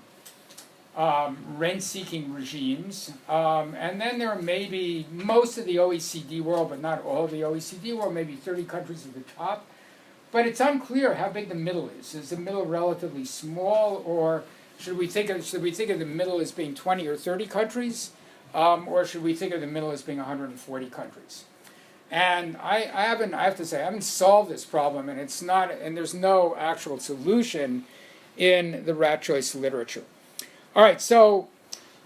[SPEAKER 3] rent-seeking regimes. And then there are maybe most of the OECD world, but not all of the OECD world, maybe 30 countries at the top. But it's unclear how big the middle is. Is the middle relatively small, or should we think of the middle as being 20 or 30 countries, or should we think of the middle as being 140 countries? And I have to say, I haven't solved this problem, and there's no actual solution in the rat choice literature. All right, so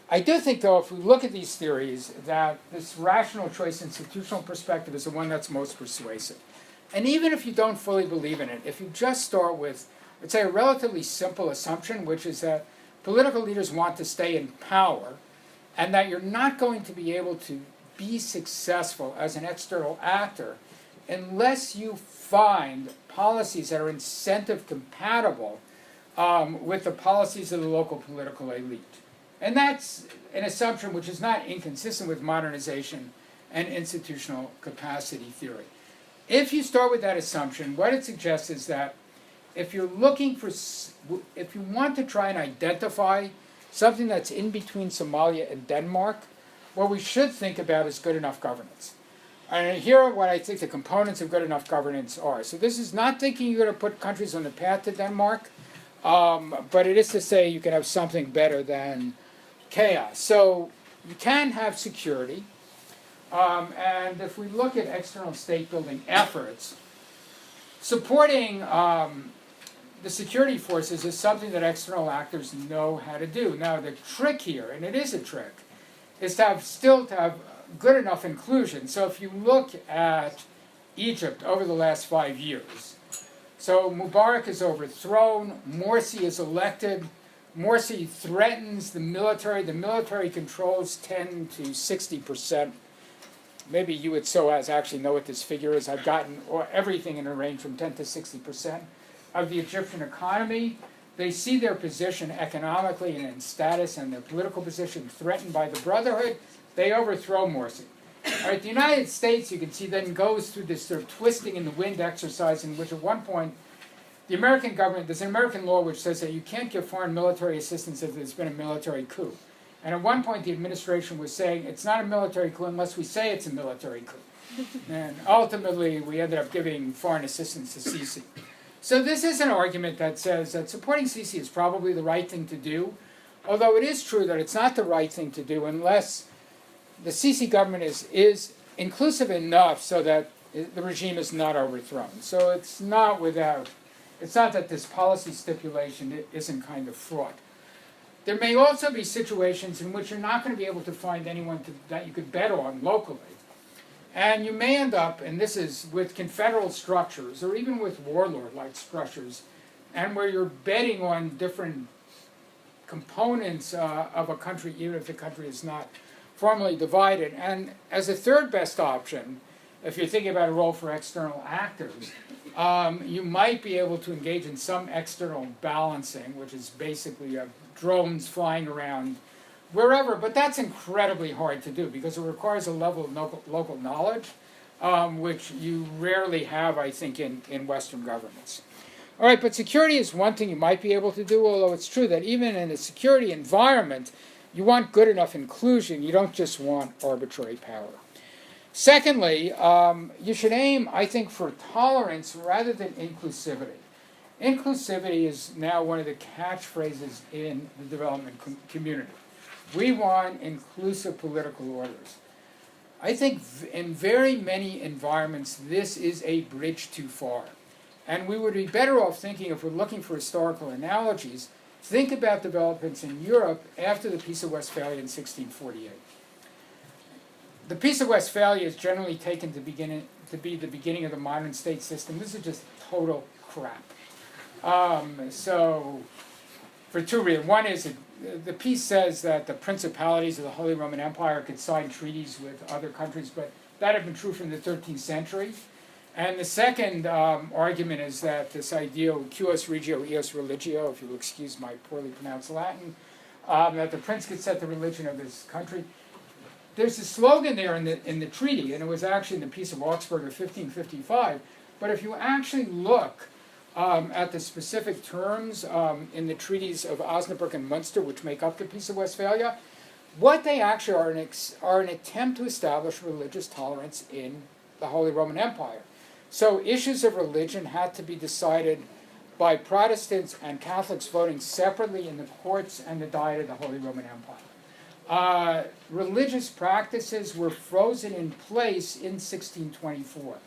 [SPEAKER 3] I do think, though, if we look at these theories, that this rational choice institutional perspective is the one that's most persuasive. And even if you don't fully believe in it, if you just start with, let's say, a relatively simple assumption, which is that political leaders want to stay in power, and that you're not going to be able to be successful as an external actor unless you find policies that are incentive compatible with the policies of the local political elite. And that's an assumption which is not inconsistent with modernization and institutional capacity theory. If you start with that assumption, what it suggests is that if you want to try and identify something that's in between Somalia and Denmark, what we should think about is good enough governance. And here are what I think the components of good enough governance are. So this is not thinking you're going to put countries on the path to Denmark, but it is to say you can have something better than chaos. So you can have security, and if we look at external state-building efforts, supporting the security forces is something that external actors know how to do. Now the trick here, and it is a trick, is to have good enough inclusion. So if you look at Egypt over the last 5 years, so Mubarak is overthrown, Morsi is elected, Morsi threatens the military controls 10 to 60%. Maybe you at SOAS actually know what this figure is. I've gotten everything in a range from 10 to 60% of the Egyptian economy. They see their position economically and in status and their political position threatened by the Brotherhood. They overthrow Morsi. All right, the United States, you can see, then goes through this sort of twisting in the wind exercise in which at one point the American government, there's an American law which says that you can't give foreign military assistance if there's been a military coup. And at one point the administration was saying it's not a military coup unless we say it's a military coup. And ultimately we ended up giving foreign assistance to Sisi. So this is an argument that says that supporting Sisi is probably the right thing to do, although it is true that it's not the right thing to do unless the Sisi government is inclusive enough so that the regime is not overthrown. So it's not that this policy stipulation isn't kind of fraught. There may also be situations in which you're not going to be able to find anyone that you could bet on locally. And you may end up, and this is with confederal structures, or even with warlord-like structures, and where you're betting on different components of a country, even if the country is not formally divided. And as a third best option, if you're thinking about a role for external actors, you might be able to engage in some external balancing, which is basically drones flying around wherever, but that's incredibly hard to do because it requires a level of local knowledge, which you rarely have, I think, in Western governments. All right, but security is one thing you might be able to do, although it's true that even in a security environment, you want good enough inclusion. You don't just want arbitrary power. Secondly, you should aim, I think, for tolerance rather than inclusivity. Inclusivity is now one of the catchphrases in the development community. We want inclusive political orders. I think in very many environments, this is a bridge too far. And we would be better off thinking, if we're looking for historical analogies, think about developments in Europe after the Peace of Westphalia in 1648. The Peace of Westphalia is generally taken to be the beginning of the modern state system. This is just total crap. So, for two reasons. One is the peace says that the principalities of the Holy Roman Empire could sign treaties with other countries, but that had been true from the 13th century. And the second argument is that this idea of cuius regio, eos religio, if you'll excuse my poorly pronounced Latin, that the prince could set the religion of his country. There's a slogan there in the treaty, and it was actually in the Peace of Augsburg of 1555. But if you actually look at the specific terms in the treaties of Osnabrück and Munster, which make up the Peace of Westphalia, what they actually are an attempt to establish religious tolerance in the Holy Roman Empire. So issues of religion had to be decided by Protestants and Catholics voting separately in the courts and the Diet of the Holy Roman Empire. Religious practices were frozen in place in 1624.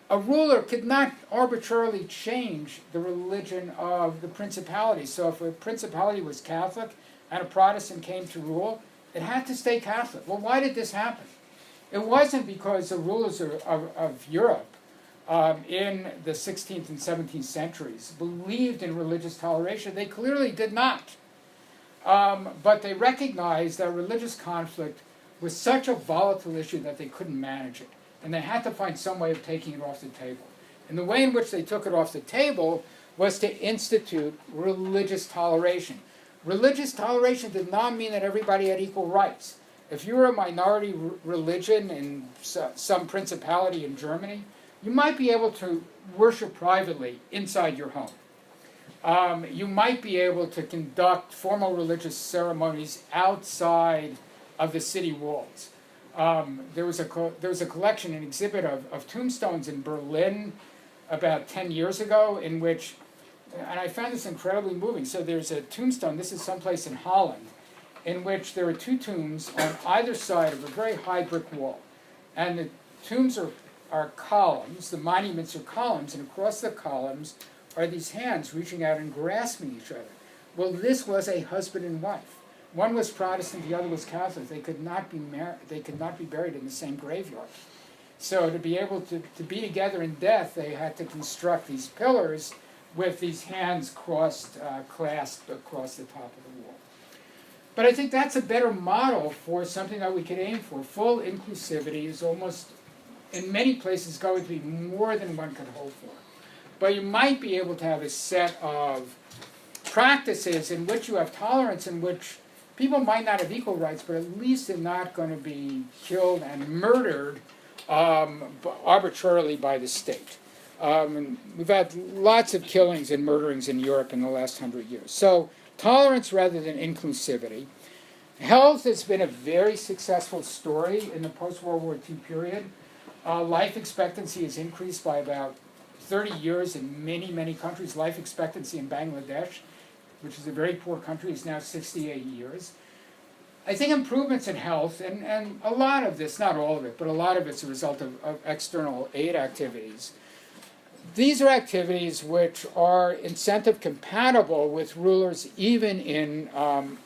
[SPEAKER 3] A ruler could not arbitrarily change the religion of the principality. So if a principality was Catholic and a Protestant came to rule, it had to stay Catholic. Well, why did this happen? It wasn't because the rulers of Europe in the 16th and 17th centuries believed in religious toleration. They clearly did not. But they recognized that religious conflict was such a volatile issue that they couldn't manage it. And they had to find some way of taking it off the table. And the way in which they took it off the table was to institute religious toleration. Religious toleration did not mean that everybody had equal rights. If you were a minority religion in some principality in Germany, you might be able to worship privately inside your home. You might be able to conduct formal religious ceremonies outside of the city walls. There was a collection, an exhibit of tombstones in Berlin about 10 years ago in which, and I found this incredibly moving. So there's a tombstone, this is someplace in Holland, in which there are two tombs on either side of a very high brick wall. And the tombs are columns, the monuments are columns, and across the columns are these hands reaching out and grasping each other. Well, this was a husband and wife. One was Protestant, the other was Catholic. They could not be they could not be buried in the same graveyard. So to be able to be together in death, they had to construct these pillars with these hands clasped across the top of the wall. But I think that's a better model for something that we could aim for. Full inclusivity is almost, in many places, going to be more than one could hope for. But you might be able to have a set of practices in which you have tolerance, in which people might not have equal rights, but at least they're not going to be killed and murdered arbitrarily by the state. And we've had lots of killings and murderings in Europe in the last 100 years. So tolerance rather than inclusivity. Health has been a very successful story in the post-World War II period. Life expectancy has increased by about 30 years in many, many countries. Life expectancy in Bangladesh, which is a very poor country, is now 68 years. I think improvements in health, and a lot of this, not all of it, but a lot of it's a result of external aid activities. These are activities which are incentive compatible with rulers even in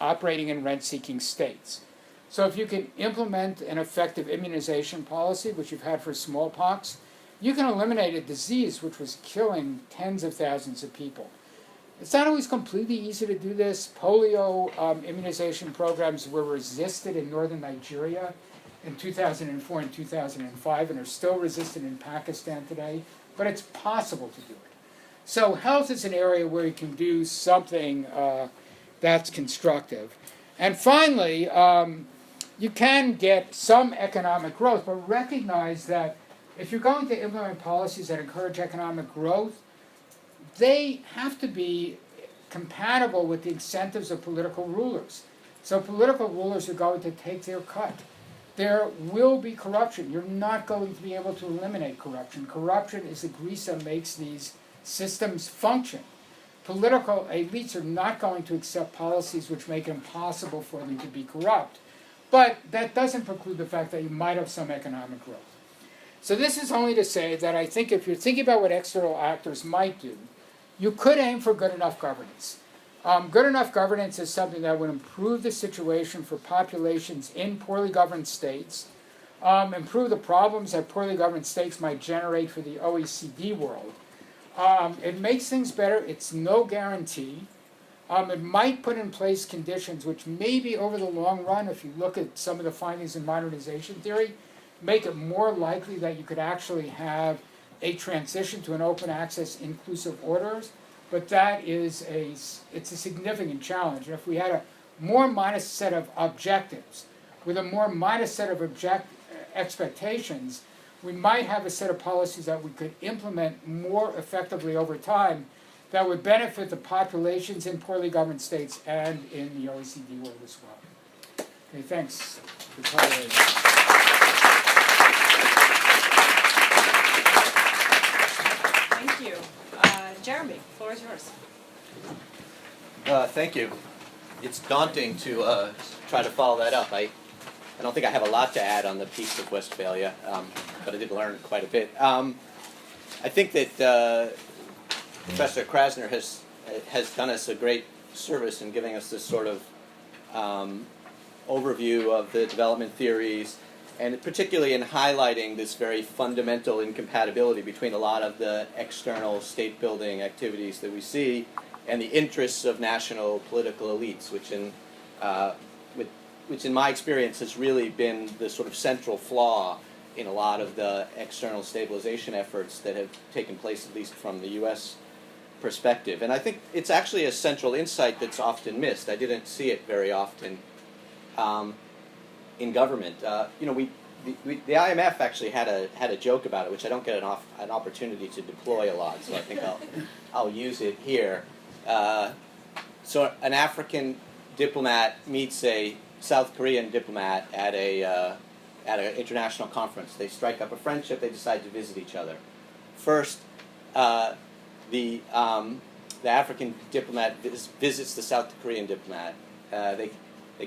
[SPEAKER 3] operating in rent-seeking states. So if you can implement an effective immunization policy, which you've had for smallpox, you can eliminate a disease which was killing tens of thousands of people. It's not always completely easy to do this. Polio immunization programs were resisted in northern Nigeria in 2004 and 2005 and are still resisted in Pakistan today, but it's possible to do it. So health is an area where you can do something that's constructive. And finally, you can get some economic growth, but recognize that if you're going to implement policies that encourage economic growth, they have to be compatible with the incentives of political rulers. So political rulers are going to take their cut. There will be corruption. You're not going to be able to eliminate corruption. Corruption is the grease that makes these systems function. Political elites are not going to accept policies which make it impossible for them to be corrupt. But that doesn't preclude the fact that you might have some economic growth. So this is only to say that I think if you're thinking about what external actors might do, you could aim for good enough governance. Good enough governance is something that would improve the situation for populations in poorly governed states, improve the problems that poorly governed states might generate for the OECD world. It makes things better. It's no guarantee. It might put in place conditions which maybe over the long run, if you look at some of the findings in modernization theory, make it more likely that you could actually have a transition to an open access inclusive orders, but that is it's a significant challenge. And if we had a more modest set of objectives, with a more modest set of expectations, we might have a set of policies that we could implement more effectively over time that would benefit the populations in poorly governed states and in the OECD world as well. Okay, thanks for tolerating.
[SPEAKER 1] Thank you. Jeremy, the floor is yours.
[SPEAKER 4] Thank you. It's daunting to try to follow that up. I don't think I have a lot to add on the Peace of Westphalia, but I did learn quite a bit. I think that Professor Krasner has done us a great service in giving us this sort of overview of the development theories, and particularly in highlighting this very fundamental incompatibility between a lot of the external state-building activities that we see and the interests of national political elites, which in my experience has really been the sort of central flaw in a lot of the external stabilization efforts that have taken place, at least from the U.S. perspective. And I think it's actually a central insight that's often missed. I didn't see it very often in government. The IMF actually had a joke about it, which I don't get an opportunity to deploy a lot, so I think I'll use it here. So an African diplomat meets a South Korean diplomat at an international conference. They strike up a friendship. They decide to visit each other. First, the African diplomat visits the South Korean diplomat. He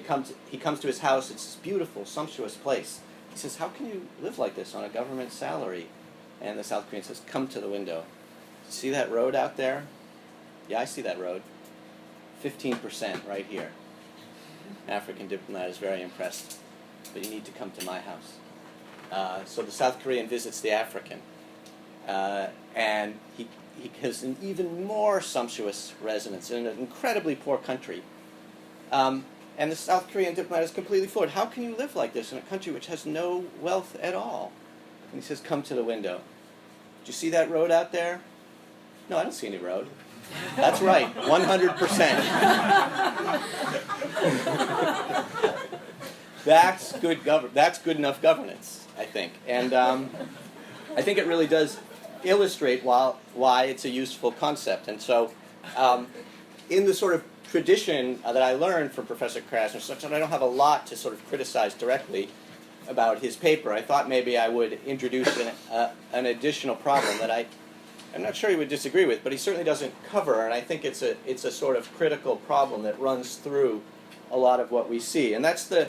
[SPEAKER 4] comes to his house. It's this beautiful, sumptuous place. He says, "How can you live like this on a government salary?" And the South Korean says, "Come to the window. See that road out there? Yeah, I see that road. 15% right here." African diplomat is very impressed, but you need to come to my house. So the South Korean visits the African, and he has an even more sumptuous residence in an incredibly poor country. And the South Korean diplomat is completely floored. "How can you live like this in a country which has no wealth at all?" And he says, "Come to the window. Do you see that road out there?" "No, I don't see any road." "That's right, 100%. That's good enough governance, I think. And I think it really does illustrate why it's a useful concept. And so in the sort of tradition that I learned from Professor Krasner, such that I don't have a lot to sort of criticize directly about his paper, I thought maybe I would introduce an additional problem that I'm not sure he would disagree with, but he certainly doesn't cover, and I think it's a sort of critical problem that runs through a lot of what we see. And that's the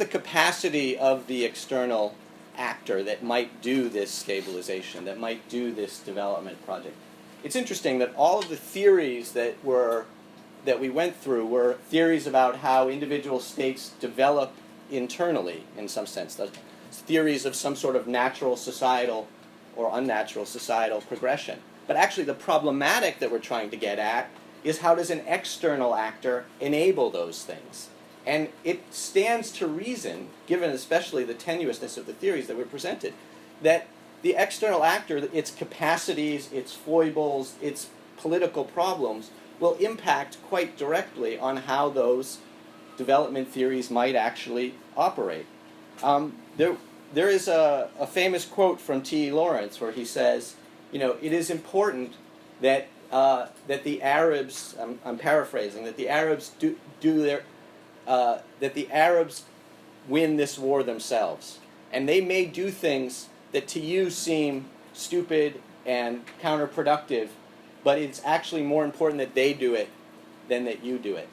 [SPEAKER 4] capacity of the external actor that might do this stabilization, that might do this development project. It's interesting that all of the theories that we went through were theories about how individual states develop internally, in some sense. The theories of some sort of natural societal or unnatural societal progression. But actually the problematic that we're trying to get at is how does an external actor enable those things? And it stands to reason, given especially the tenuousness of the theories that were presented, that the external actor, its capacities, its foibles, its political problems, will impact quite directly on how those development theories might actually operate. There is a famous quote from T. Lawrence where he says, it is important that the Arabs, I'm paraphrasing, that the Arabs that the Arabs win this war themselves. And they may do things that to you seem stupid and counterproductive, but it's actually more important that they do it than that you do it.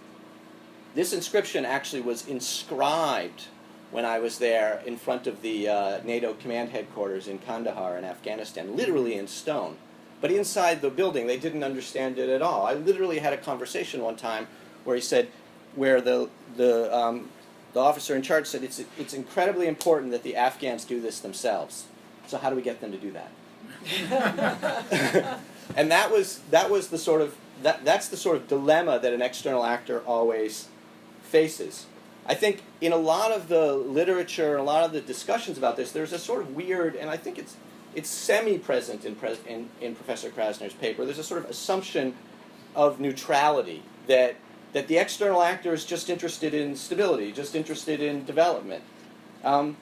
[SPEAKER 4] This inscription actually was inscribed when I was there in front of the NATO command headquarters in Kandahar in Afghanistan, literally in stone. But inside the building, they didn't understand it at all. I literally had a conversation one time where he said, where the officer in charge said, it's incredibly important that the Afghans do this themselves. So how do we get them to do that? And that's the sort of dilemma that an external actor always faces. I think in a lot of the literature and a lot of the discussions about this, there's a sort of weird, and I think it's semi-present in Professor Krasner's paper. There's a sort of assumption of neutrality that the external actor is just interested in stability, just interested in development, and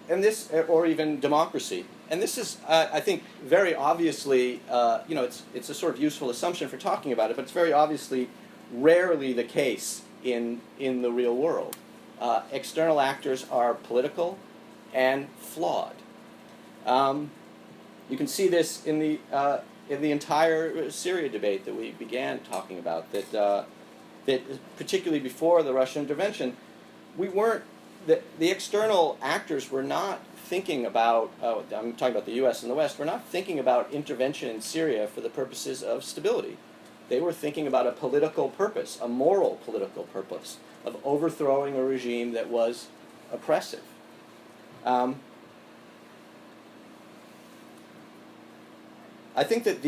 [SPEAKER 4] this, or even democracy. And this is, I think, very obviously, it's a sort of useful assumption for talking about it, but it's very obviously rarely the case in the real world. External actors are political and flawed. You can see this in the entire Syria debate that we began talking about. That particularly before the Russian intervention, the external actors were not thinking about. I'm talking about the U.S. and the West. We're not thinking about intervention in Syria for the purposes of stability. They were thinking about a political purpose, a moral political purpose of overthrowing a regime that was oppressive. I think that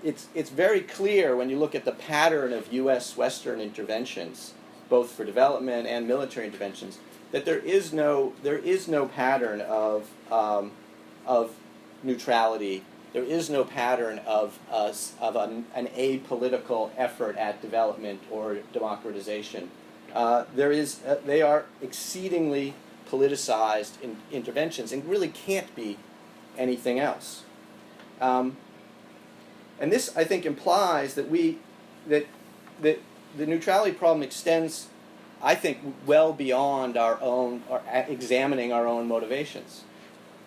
[SPEAKER 4] it's very clear when you look at the pattern of U.S. Western interventions, both for development and military interventions, that there is no pattern of neutrality. There is no pattern of an apolitical effort at development or democratization. They are exceedingly politicized interventions and really can't be anything else. And this, I think, implies that the neutrality problem extends, I think, well beyond examining our own motivations.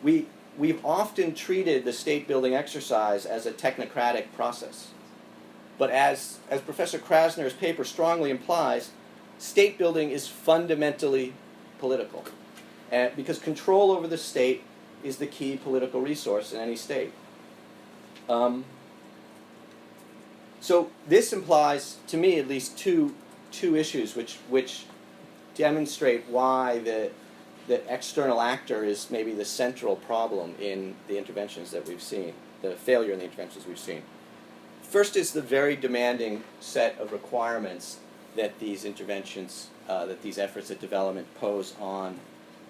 [SPEAKER 4] We've often treated the state-building exercise as a technocratic process. But as Professor Krasner's paper strongly implies, state-building is fundamentally political, because control over the state is the key political resource in any state. So this implies, to me at least, two issues which demonstrate why the external actor is maybe the central problem in the interventions that we've seen, the failure in the interventions we've seen. First is the very demanding set of requirements that these interventions, that these efforts at development pose on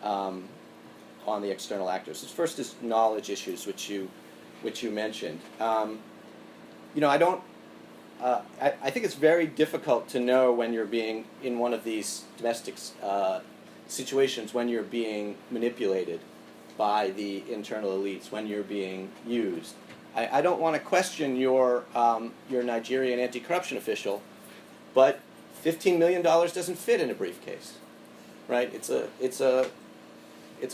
[SPEAKER 4] the external actors. First is knowledge issues, which you mentioned. I think it's very difficult to know when you're being in one of these domestic situations, when you're being manipulated by the internal elites, when you're being used. I don't want to question your Nigerian anti-corruption official, but $15 million doesn't fit in a briefcase, right? It's a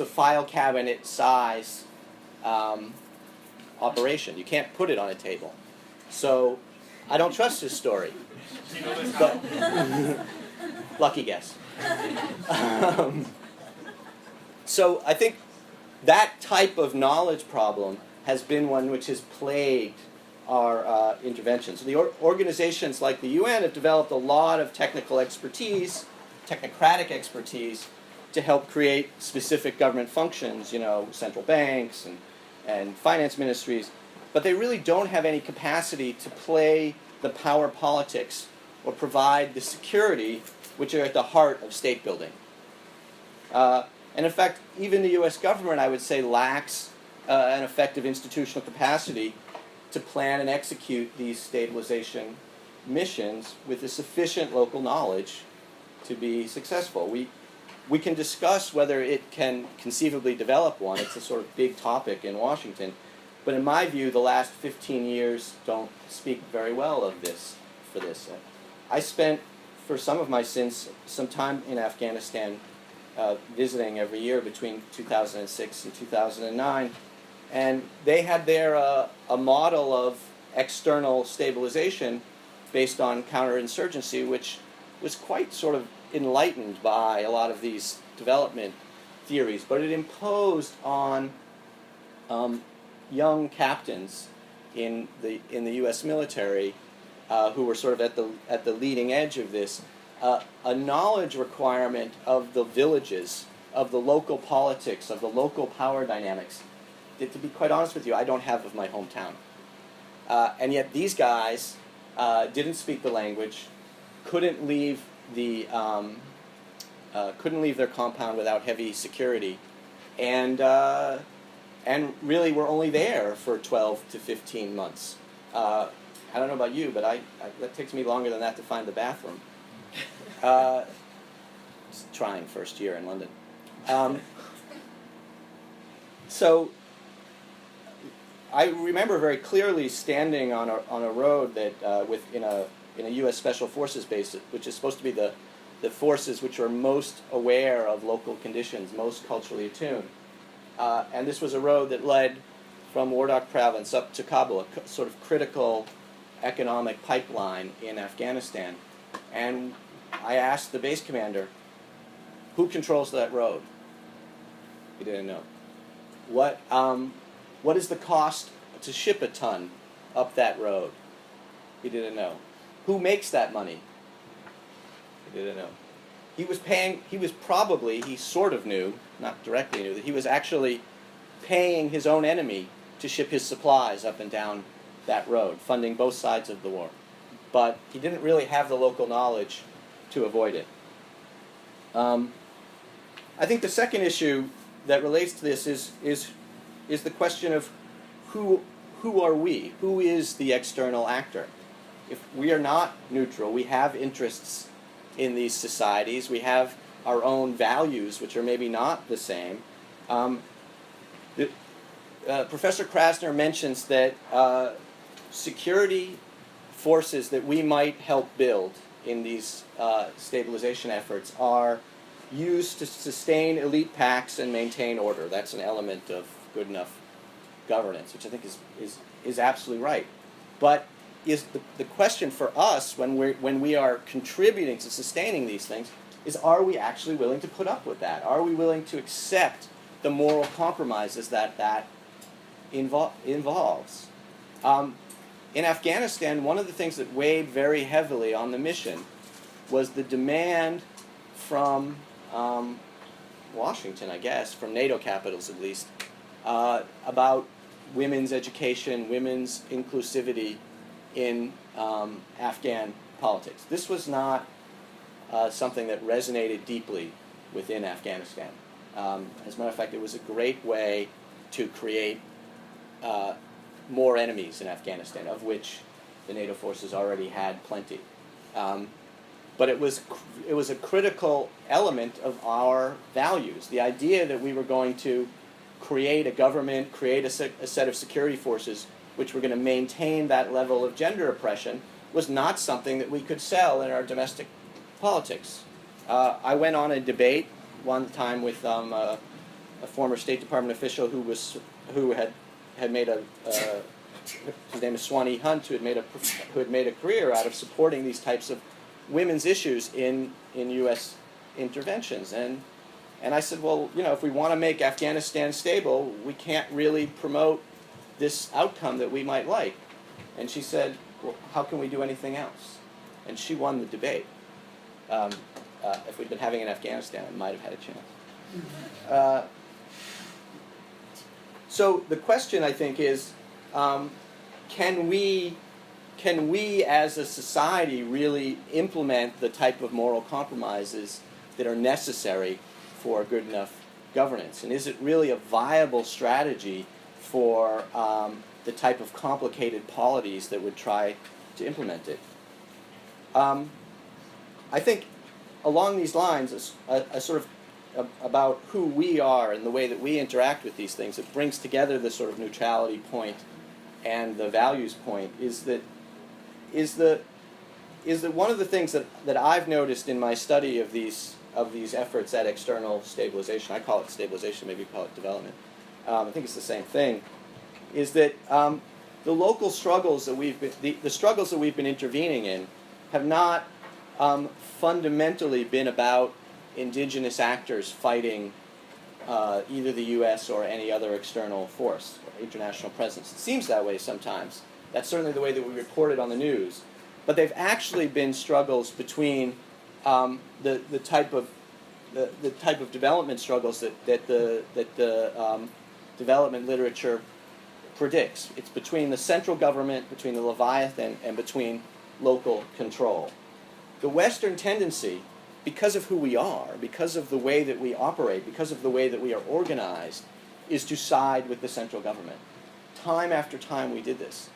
[SPEAKER 4] file cabinet size operation. You can't put it on a table. So I don't trust his story. But, lucky guess. So I think that type of knowledge problem has been one which has plagued our interventions. The organizations like the UN have developed a lot of technical expertise, technocratic expertise, to help create specific government functions, central banks and finance ministries, but they really don't have any capacity to play the power politics or provide the security which are at the heart of state building. And in fact, even the US government, I would say, lacks an effective institutional capacity to plan and execute these stabilization missions with a sufficient local knowledge to be successful. We can discuss whether it can conceivably develop one. It's a sort of big topic in Washington. But in my view, the last 15 years don't speak very well of this. I spent, for some of my sins, some time in Afghanistan visiting every year between 2006 and 2009. And they had there a model of external stabilization based on counterinsurgency, which was quite sort of enlightened by a lot of these development theories, but it imposed on young captains in the U.S. military who were sort of at the leading edge of this a knowledge requirement of the villages, of the local politics, of the local power dynamics that, to be quite honest with you, I don't have of my hometown. And yet these guys didn't speak the language, couldn't leave their compound without heavy security, and really were only there for 12 to 15 months. I don't know about you, but that takes me longer than that to find the bathroom. Just trying first year in London. So I remember very clearly standing on a road that in a U.S. Special Forces base, which is supposed to be the forces which are most aware of local conditions, most culturally attuned. And this was a road that led from Wardak province up to Kabul, a sort of critical economic pipeline in Afghanistan. And I asked the base commander, who controls that road? He didn't know. What is the cost to ship a ton up that road? He didn't know. Who makes that money? He didn't know. He sort of knew, not directly knew, that he was actually paying his own enemy to ship his supplies up and down that road, funding both sides of the war. But he didn't really have the local knowledge to avoid it. I think the second issue that relates to this is the question of who are we? Who is the external actor? If we are not neutral, we have interests in these societies, we have our own values, which are maybe not the same. Professor Krasner mentions that security forces that we might help build in these stabilization efforts are used to sustain elite pacts and maintain order. That's an element of good enough governance, which I think is absolutely right. But is the question for us when we are contributing to sustaining these things is, are we actually willing to put up with that? Are we willing to accept the moral compromises that involves? In Afghanistan, one of the things that weighed very heavily on the mission was the demand from Washington, I guess, from NATO capitals at least, about women's education, women's inclusivity in Afghan politics. This was not something that resonated deeply within Afghanistan. As a matter of fact, it was a great way to create more enemies in Afghanistan, of which the NATO forces already had plenty. But it was a critical element of our values. The idea that we were going to create a government, create a set of security forces which were going to maintain that level of gender oppression was not something that we could sell in our domestic politics. I went on a debate one time with a former State Department official who had made his name is Swanee Hunt, who had made a career out of supporting these types of women's issues in U.S. interventions. And I said, well, if we want to make Afghanistan stable, we can't really promote this outcome that we might like. And she said, well, how can we do anything else? And she won the debate. If we'd been having in Afghanistan, it might have had a chance. So the question, I think, is, can we as a society really implement the type of moral compromises that are necessary for good enough governance? And is it really a viable strategy for the type of complicated polities that would try to implement it? I think along these lines, a sort of about who we are and the way that we interact with these things, it brings together the sort of neutrality point and the values point, is that one of the things that I've noticed in my study of these efforts at external stabilization, I call it stabilization, maybe you call it development, I think it's the same thing, is that the local struggles that the struggles that we've been intervening in have not fundamentally been about indigenous actors fighting either the U.S. or any other external force or international presence. It seems that way sometimes. That's certainly the way that we report it on the news. But they've actually been struggles between the type of development struggles that the development literature predicts. It's between the central government, between the Leviathan, and between local control. The Western tendency, because of who we are, because of the way that we operate, because of the way that we are organized, is to side with the central government. Time after time we did this,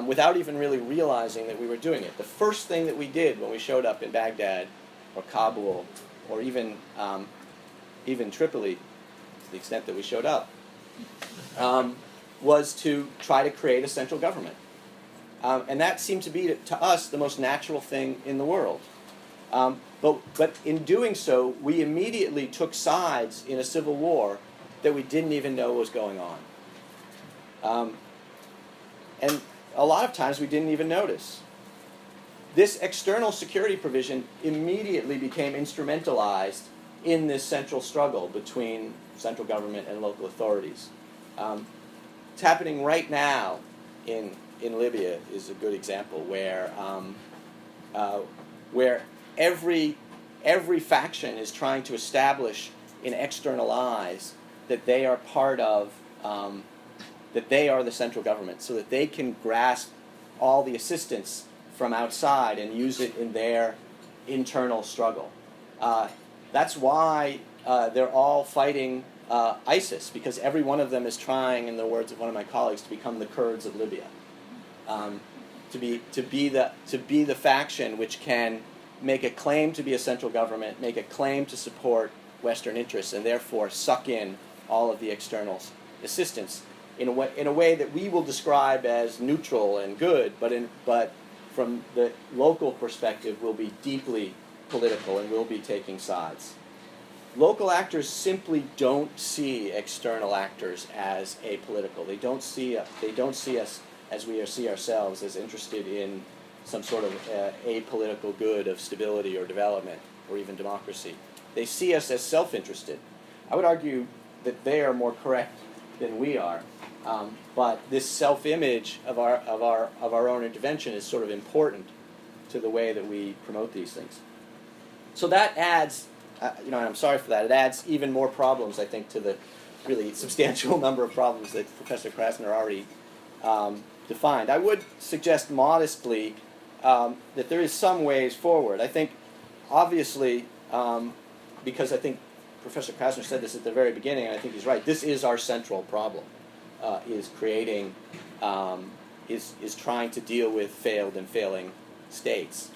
[SPEAKER 4] without even really realizing that we were doing it. The first thing that we did when we showed up in Baghdad, or Kabul, or even Tripoli, to the extent that we showed up, was to try to create a central government. And that seemed to be, to us, the most natural thing in the world. But in doing so, we immediately took sides in a civil war that we didn't even know was going on. And a lot of times we didn't even notice. This external security provision immediately became instrumentalized in this central struggle between central government and local authorities. It's happening right now in Libya is a good example where every faction is trying to establish in external eyes that they are part of, that they are the central government, so that they can grasp all the assistance from outside and use it in their internal struggle. That's why they're all fighting ISIS, because every one of them is trying, in the words of one of my colleagues, to become the Kurds of Libya, to be the faction which can make a claim to be a central government, make a claim to support Western interests, and therefore suck in all of the external assistance in a way that we will describe as neutral and good, but from the local perspective will be deeply political and will be taking sides. Local actors simply don't see external actors as apolitical. They don't see us as we see ourselves as interested in some sort of apolitical good of stability or development or even democracy. They see us as self-interested. I would argue that they are more correct than we are, but this self-image of our own intervention is sort of important to the way that we promote these things. So that adds, and I'm sorry for that, it adds even more problems, I think, to the really substantial number of problems that Professor Krasner already defined. I would suggest modestly that there is some ways forward. I think, obviously, because I think Professor Krasner said this at the very beginning, and I think he's right, this is our central problem, is creating, is trying to deal with failed and failing states.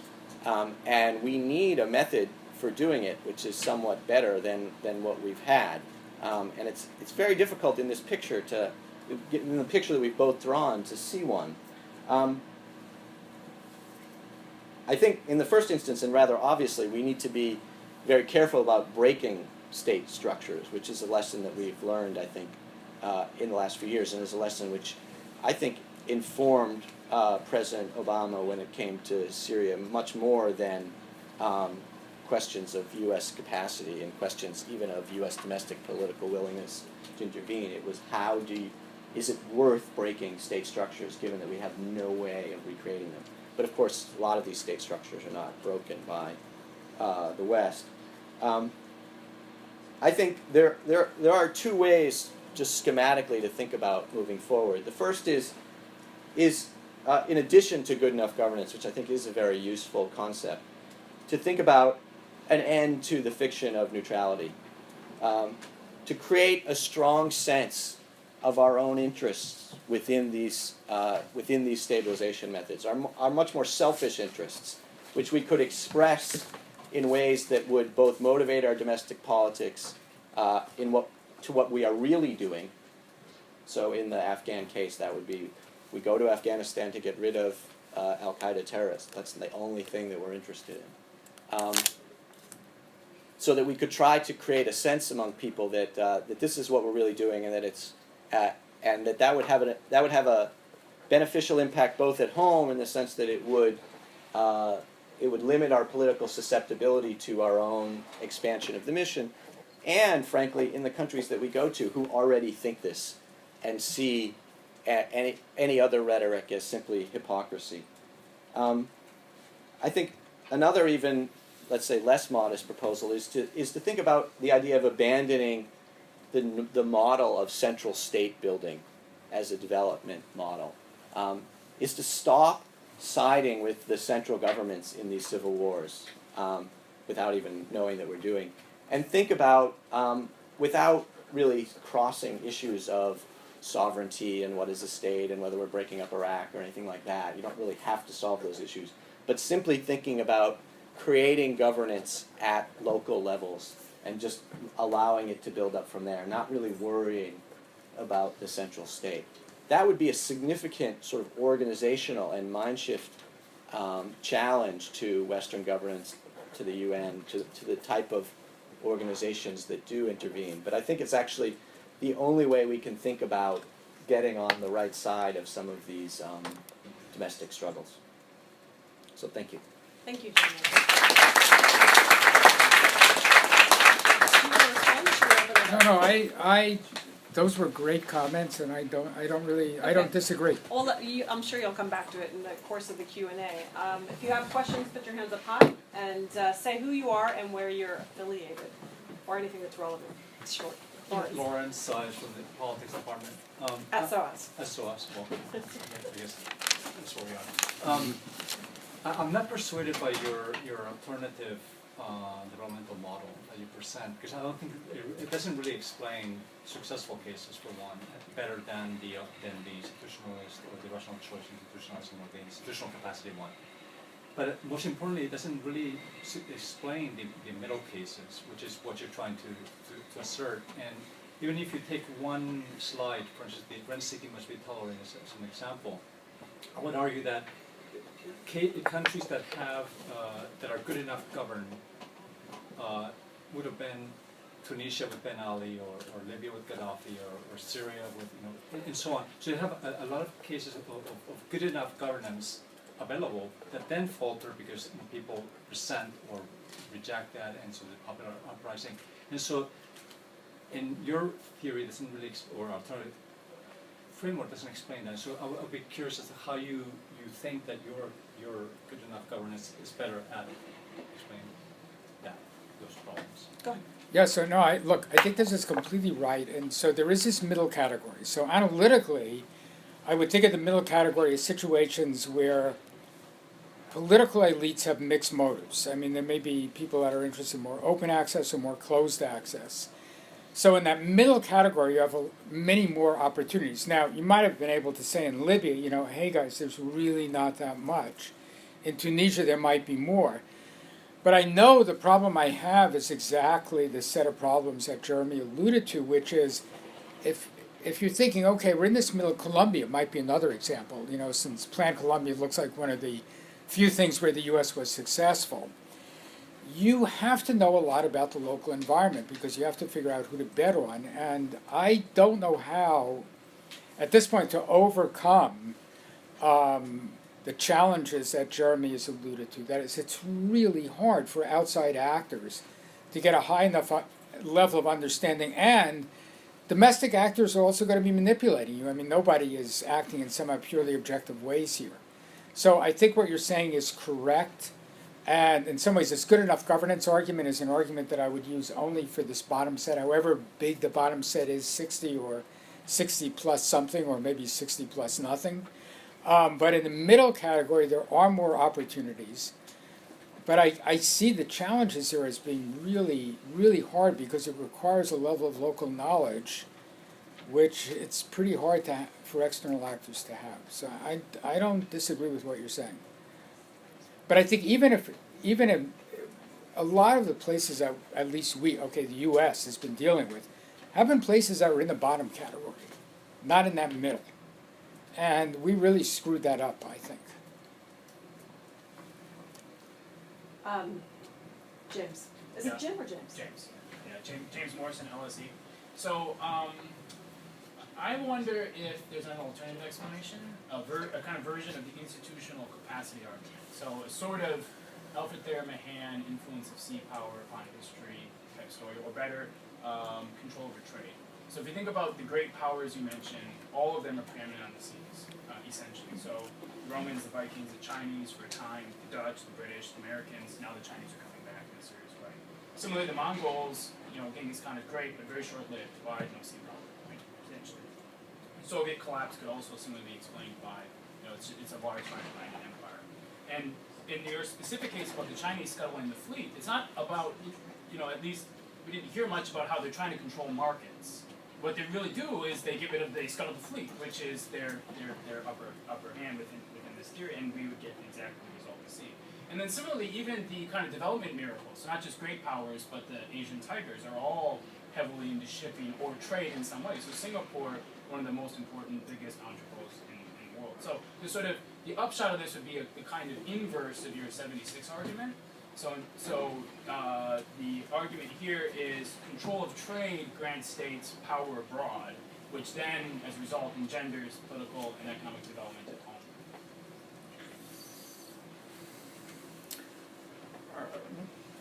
[SPEAKER 4] And we need a method for doing it which is somewhat better than what we've had. And it's very difficult in this picture in the picture that we've both drawn, to see one. I think in the first instance, and rather obviously, we need to be very careful about breaking state structures, which is a lesson that we've learned, I think, in the last few years, and is a lesson which I think informed President Obama when it came to Syria much more than questions of U.S. capacity and questions even of U.S. domestic political willingness to intervene. It was is it worth breaking state structures given that we have no way of recreating them? But of course, a lot of these state structures are not broken by the West. I think there are two ways, just schematically, to think about moving forward. The first is in addition to good enough governance, which I think is a very useful concept, to think about an end to the fiction of neutrality, to create a strong sense of our own interests within these stabilization methods, our much more selfish interests, which we could express in ways that would both motivate our domestic politics to what we are really doing. So in the Afghan case, that would be we go to Afghanistan to get rid of al-Qaeda terrorists. That's the only thing that we're interested in. So that we could try to create a sense among people that this is what we're really doing, and that it's and that would have a beneficial impact both at home in the sense that it would limit our political susceptibility to our own expansion of the mission, and frankly, in the countries that we go to who already think this and see any other rhetoric as simply hypocrisy. I think another even, let's say, less modest proposal is to think about the idea of abandoning the model of central state building as a development model, is to stop siding with the central governments in these civil wars without even knowing that we're doing, and think about, without really crossing issues of sovereignty and what is a state and whether we're breaking up Iraq or anything like that. You don't really have to solve those issues, but simply thinking about creating governance at local levels and just allowing it to build up from there, not really worrying about the central state. That would be a significant sort of organizational and mind shift challenge to Western governance, to the UN, to the type of organizations that do intervene. But I think it's actually the only way we can think about getting on the right side of some of these domestic struggles. So thank you.
[SPEAKER 1] Thank you, Jim.
[SPEAKER 3] No, I those were great comments, and I don't disagree.
[SPEAKER 1] Well, I'm sure you'll come back to it in the course of the Q&A. If you have questions, put your hands up high and say who you are and where you're affiliated, or anything that's relevant. It's short.
[SPEAKER 5] Lawrence from the politics department.
[SPEAKER 1] At SOAS.
[SPEAKER 5] At SOAS, well, I guess that's where we are. I'm not persuaded by your alternative developmental model that you present, because I don't think it doesn't really explain successful cases, for one, better than the institutionalist or the rational choice institutionalism or the institutional capacity one. But most importantly, it doesn't really explain the middle cases, which is what you're trying to assert. And even if you take one slide, for instance, the rent-seeking must be tolerated as an example, I would argue that countries that have that are good enough governed would have been Tunisia with Ben Ali, or Libya with Gaddafi, or Syria with, and so on. So you have a lot of cases of good enough governance available that then falter because people resent or reject that, and so the popular uprising. And so, in your theory, doesn't really, or alternative framework doesn't explain that. So I would be curious as to how you think that your good enough governance is better at explaining those problems.
[SPEAKER 3] Go ahead. Yeah, so no, I think this is completely right, and so there is this middle category. So analytically, I would think of the middle category as situations where political elites have mixed motives. I mean, there may be people that are interested in more open access or more closed access. So in that middle category, you have many more opportunities. Now, you might have been able to say in Libya, hey guys, there's really not that much. In Tunisia, there might be more. But I know the problem I have is exactly the set of problems that Jeremy alluded to, which is if you're thinking, okay, we're in this middle, Colombia might be another example, since Plan Colombia looks like one of the few things where the U.S. was successful. You have to know a lot about the local environment because you have to figure out who to bet on. And I don't know how, at this point, to overcome the challenges that Jeremy has alluded to. That is, it's really hard for outside actors to get a high enough level of understanding, and domestic actors are also going to be manipulating you. I mean, nobody is acting in some purely objective ways here. So I think what you're saying is correct, and in some ways this good enough governance argument is an argument that I would use only for this bottom set, however big the bottom set is, 60 or 60 plus something, or maybe 60 plus nothing. But in the middle category, there are more opportunities. But I see the challenges here as being really, really hard because it requires a level of local knowledge which it's pretty hard for external actors to have. So I don't disagree with what you're saying. But I think even if a lot of the places that at least the U.S. has been dealing with, have been places that were in the bottom category, not in that middle. And we really screwed that up, I think.
[SPEAKER 1] James. Is it Jim or James?
[SPEAKER 6] James. Yeah, James Morrison, LSE. So I wonder if there's an alternative explanation, a kind of version of the institutional capacity argument. So a sort of Alfred Thayer Mahan influence of sea power upon history type story, or better, control over trade. So if you think about the great powers you mentioned, all of them are preeminent on the seas, essentially. So the Romans, the Vikings, the Chinese for a time, the Dutch, the British, the Americans, now the Chinese are coming back in a serious way. Similarly, the Mongols, Genghis Khan is great, but very short-lived. Why? No sea power, right, essentially. Soviet collapse could also similarly be explained by, it's a large transatlantic empire. And in your specific case about the Chinese scuttling the fleet, it's not about, at least we didn't hear much about how they're trying to control markets. What they really do is they scuttle the fleet, which is their upper hand within this theory, and we would get exactly the result we see. And then similarly, even the kind of development miracles, so not just great powers, but the Asian tigers are all heavily into shipping or trade in some way. So Singapore, one of the most important, biggest entrepôts in the world. So the upshot of this would be the kind of inverse of your 76 argument. So the argument here is control of trade grants states power abroad, which then, as a result, engenders political and economic development at home.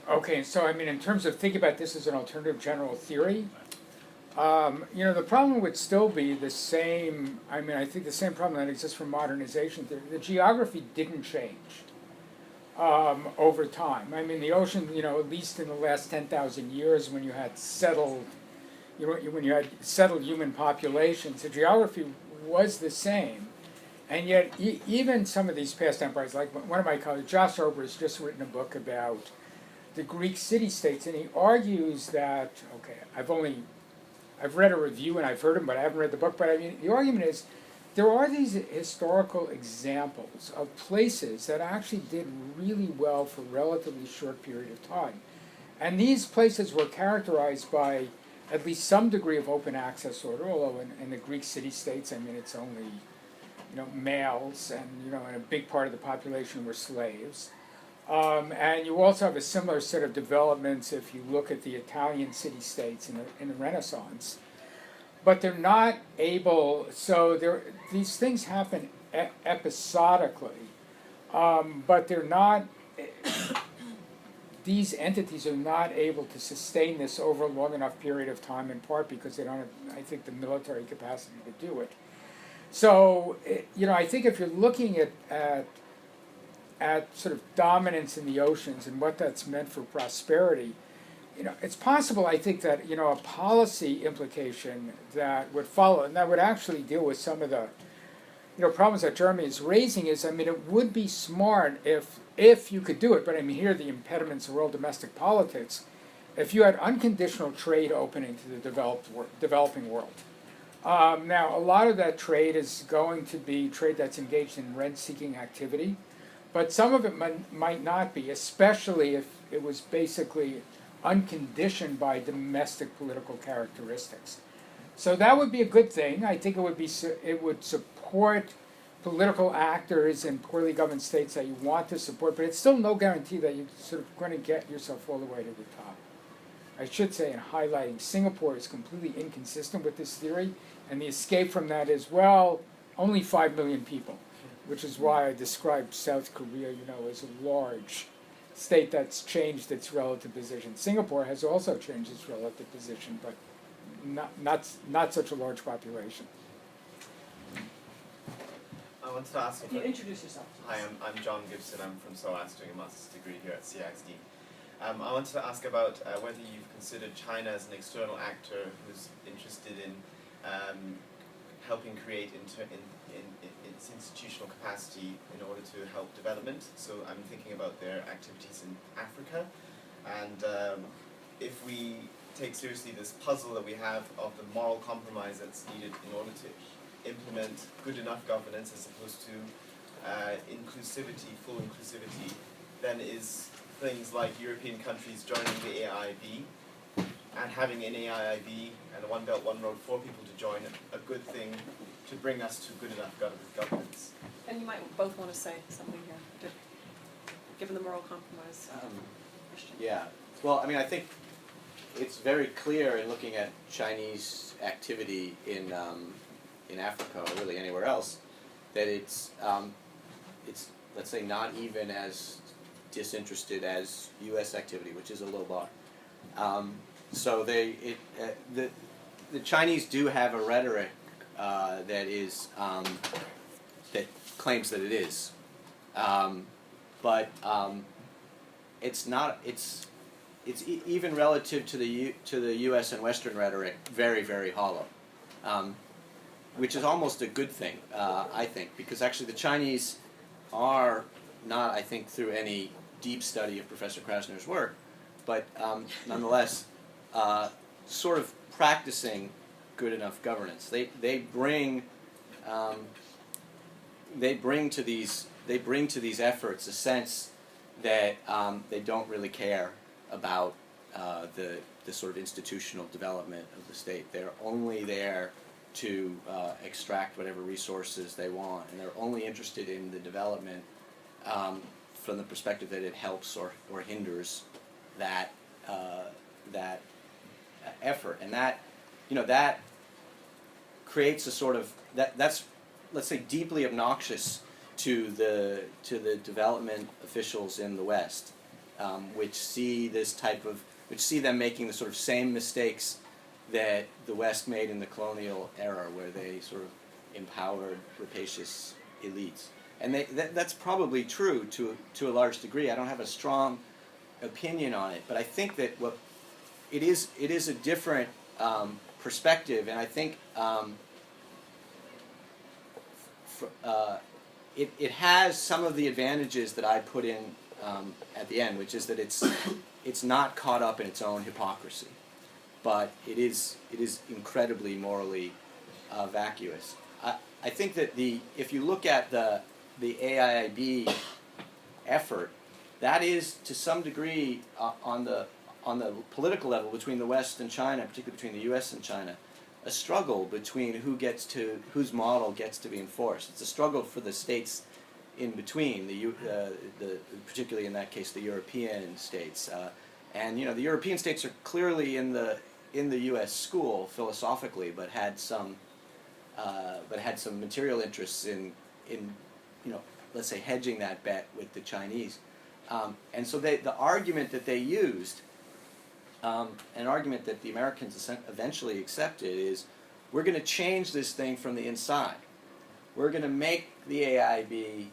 [SPEAKER 3] Okay, so I mean, in terms of thinking about this as an alternative general theory, the problem would still be the same. I mean, I think the same problem that exists for modernization theory. The geography didn't change over time. I mean, the ocean, at least in the last 10,000 years, when you had settled, human populations, the geography was the same. And yet, even some of these past empires, like one of my colleagues, Josh Ober, has just written a book about the Greek city-states, and he argues that, I've read a review and I've heard him, but I haven't read the book, but I mean, the argument is, there are these historical examples of places that actually did really well for a relatively short period of time. And these places were characterized by at least some degree of open access order, although in the Greek city-states, I mean, it's only, males, and, and a big part of the population were slaves. And you also have a similar set of developments if you look at the Italian city-states in the Renaissance. But they're not able, these things happen episodically, but they're not, these entities are not able to sustain this over a long enough period of time, in part because they don't have, I think, the military capacity to do it. So, I think if you're looking at sort of dominance in the oceans and what that's meant for prosperity, it's possible, I think, that, a policy implication that would follow, and that would actually deal with some of the, problems that Jeremy is raising is, I mean, it would be smart if you could do it, but I mean, here are the impediments of world domestic politics, if you had unconditional trade opening to the developing world. Now, a lot of that trade is going to be trade that's engaged in rent-seeking activity, but some of it might not be, especially if it was basically unconditioned by domestic political characteristics. So that would be a good thing. I think it would support political actors in poorly governed states that you want to support, but it's still no guarantee that you're sort of going to get yourself all the way to the top. I should say, in highlighting, Singapore is completely inconsistent with this theory, and the escape from that is, well, only 5 million people. which is why I described South Korea, as a large state that's changed its relative position. Singapore has also changed its relative position, but not such a large population.
[SPEAKER 7] I wanted to ask
[SPEAKER 1] If you introduce yourself.
[SPEAKER 7] Hi, I'm John Gibson. I'm from SOAS doing a master's degree here at CISD. I wanted to ask about whether you've considered China as an external actor who's interested in helping create its institutional capacity in order to help development. So I'm thinking about their activities in Africa, and if we take seriously this puzzle that we have of the moral compromise that's needed in order to implement good enough governance as opposed to inclusivity, full inclusivity, then is things like European countries joining the AIIB and having an AIIB and a One Belt, One Road for people to join a good thing to bring us to good enough governance.
[SPEAKER 1] And you might both want to say something here, given the moral compromise question.
[SPEAKER 4] Yeah. Well, I mean, I think it's very clear in looking at Chinese activity in Africa or really anywhere else that it's let's say not even as disinterested as U.S. activity, which is a low bar. So the Chinese do have a rhetoric that is that claims that it is, but it's not. It's even relative to the U.S. and Western rhetoric very, very hollow, which is almost a good thing, I think, because actually the Chinese are not, I think, through any deep study of Professor Krasner's work, but nonetheless, sort of practicing good enough governance. They bring to these efforts a sense that they don't really care about the sort of institutional development of the state. They're only there to extract whatever resources they want, and they're only interested in the development from the perspective that it helps or hinders that effort, and that creates a sort of that's let's say deeply obnoxious to the development officials in the West, which see them making the sort of same mistakes that the West made in the colonial era, where they sort of empowered rapacious elites. And that's probably true to a large degree. I don't have a strong opinion on it, but I think that it is a different perspective, and I think it has some of the advantages that I put in at the end, which is that it's not caught up in its own hypocrisy, but it is incredibly morally vacuous. I think that if you look at the AIIB effort, that is to some degree on the political level between the West and China, particularly between the U.S. and China, a struggle between whose model gets to be enforced. It's a struggle for the states in between, particularly in that case the European states, and the European states are clearly in the U.S. school philosophically, but had some material interests in let's say hedging that bet with the Chinese, and so the argument that they used, an argument that the Americans eventually accepted, is we're going to change this thing from the inside. We're going to make the AIIB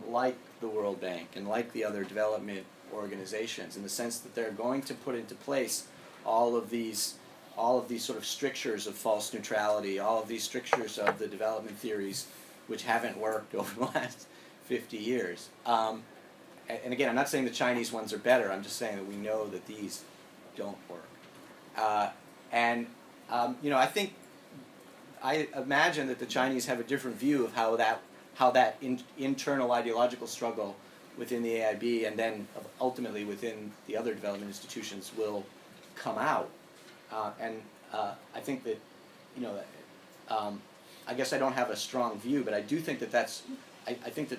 [SPEAKER 4] like the World Bank and like the other development organizations, in the sense that they're going to put into place all of these sort of strictures of false neutrality, all of these strictures of the development theories which haven't worked over the last 50 years. And again, I'm not saying the Chinese ones are better. I'm just saying that we know that these don't work. I imagine that the Chinese have a different view of how that internal ideological struggle within the AIB and then ultimately within the other development institutions will come out. I think that, I guess I don't have a strong view, but I do think that I think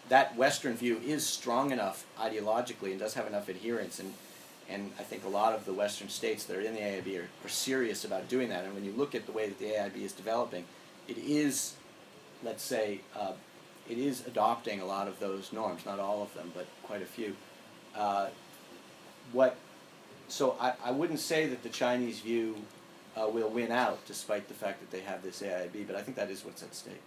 [SPEAKER 4] that Western view is strong enough ideologically and does have enough adherence, and I think a lot of the Western states that are in the AIB are serious about doing that. And when you look at the way that the AIB is developing, it is, let's say,
[SPEAKER 2] it is adopting a lot of those norms, not all of them, but quite a few. So I wouldn't say that the Chinese view will win out, despite the fact that they have this AIB, but I think that is what's at stake.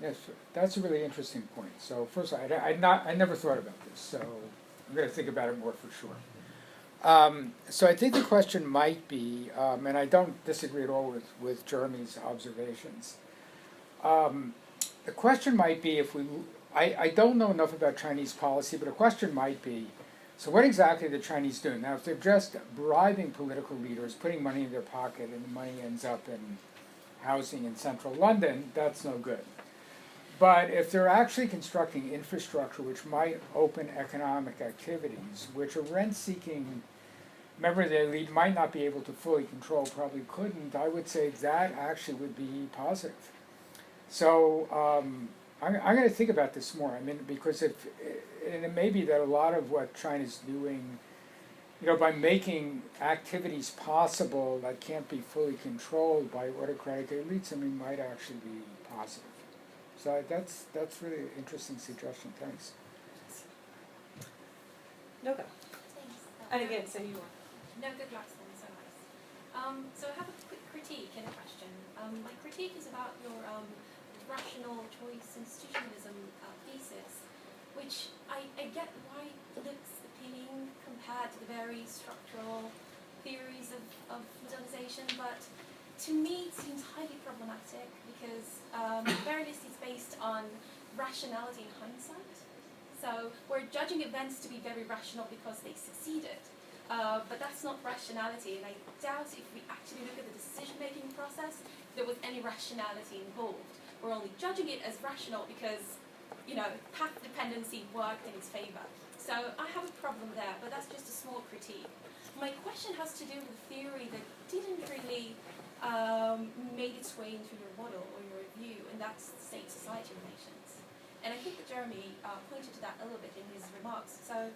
[SPEAKER 3] Yes, that's a really interesting point. So first, I never thought about this, so I'm going to think about it more for sure. So I think the question might be, and I don't disagree at all with Jeremy's observations. The question might be I don't know enough about Chinese policy, but a question might be, so what exactly are the Chinese doing? Now, if they're just bribing political leaders, putting money in their pocket, and the money ends up in housing in central London, that's no good. But if they're actually constructing infrastructure which might open economic activities, which a rent-seeking member of the elite might not be able to fully control, probably couldn't, I would say that actually would be positive. So I'm going to think about this more. I mean, because and it may be that a lot of what China's doing, by making activities possible that can't be fully controlled by autocratic elites, might actually be positive. So that's really an interesting suggestion. Thanks.
[SPEAKER 1] No go.
[SPEAKER 8] Thanks.
[SPEAKER 1] And again, so you are.
[SPEAKER 8] No, good luck, then, so nice. So I have a quick critique and a question. My critique is about your rational choice institutionalism thesis, which I get why it looks appealing compared to the very structural theories of modernization, but to me it seems highly problematic because at the very least it's based on rationality and hindsight. So we're judging events to be very rational because they succeeded. But that's not rationality, and I doubt if we actually look at the decision-making process, there was any rationality involved. We're only judging it as rational because, path dependency worked in its favor. So I have a problem there, but that's just a small critique. My question has to do with a theory that didn't really made its way into your model or your review, and that's state-society relations. And I think that Jeremy pointed to that a little bit in his remarks. So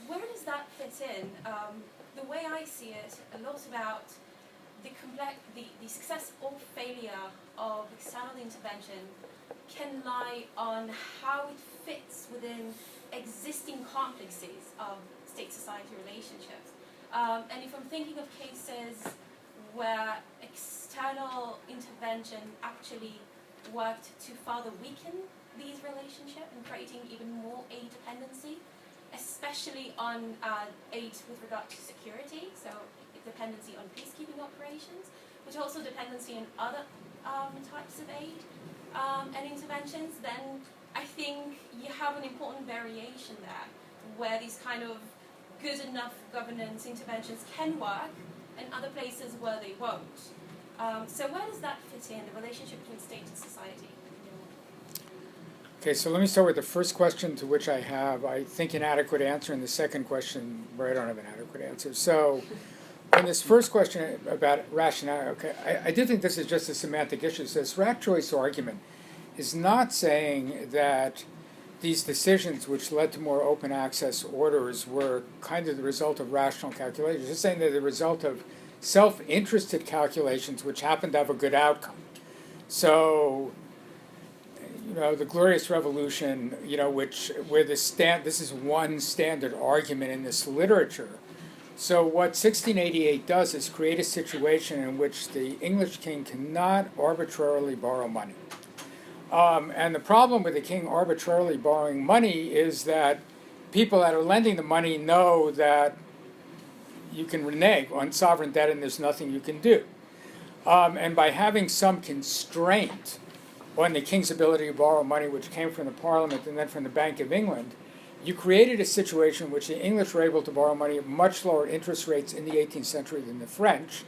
[SPEAKER 8] where does that fit in? The way I see it, a lot about the success or failure of external intervention can lie on how it fits within existing complexes of state-society relationships. And if I'm thinking of cases where external intervention actually worked to further weaken these relationships and creating even more aid dependency, especially on aid with regard to security, so dependency on peacekeeping operations, but also dependency on other types of aid and interventions, then I think you have an important variation there, where these kind of good enough governance interventions can work, and other places where they won't. So where does that fit in, the relationship between state and society?
[SPEAKER 3] Okay, so let me start with the first question, to which I have, I think, an adequate answer, and the second question where I don't have an adequate answer. So on this first question about rationality, okay, I do think this is just a semantic issue. So this rat choice argument is not saying that these decisions which led to more open access orders were kind of the result of rational calculations. It's saying they're the result of self-interested calculations which happen to have a good outcome. So, the Glorious Revolution, this is one standard argument in this literature. So what 1688 does is create a situation in which the English king cannot arbitrarily borrow money. And the problem with the king arbitrarily borrowing money is that people that are lending the money know that you can renege on sovereign debt and there's nothing you can do. And by having some constraint on the king's ability to borrow money, which came from the Parliament and then from the Bank of England, you created a situation in which the English were able to borrow money at much lower interest rates in the 18th century than the French.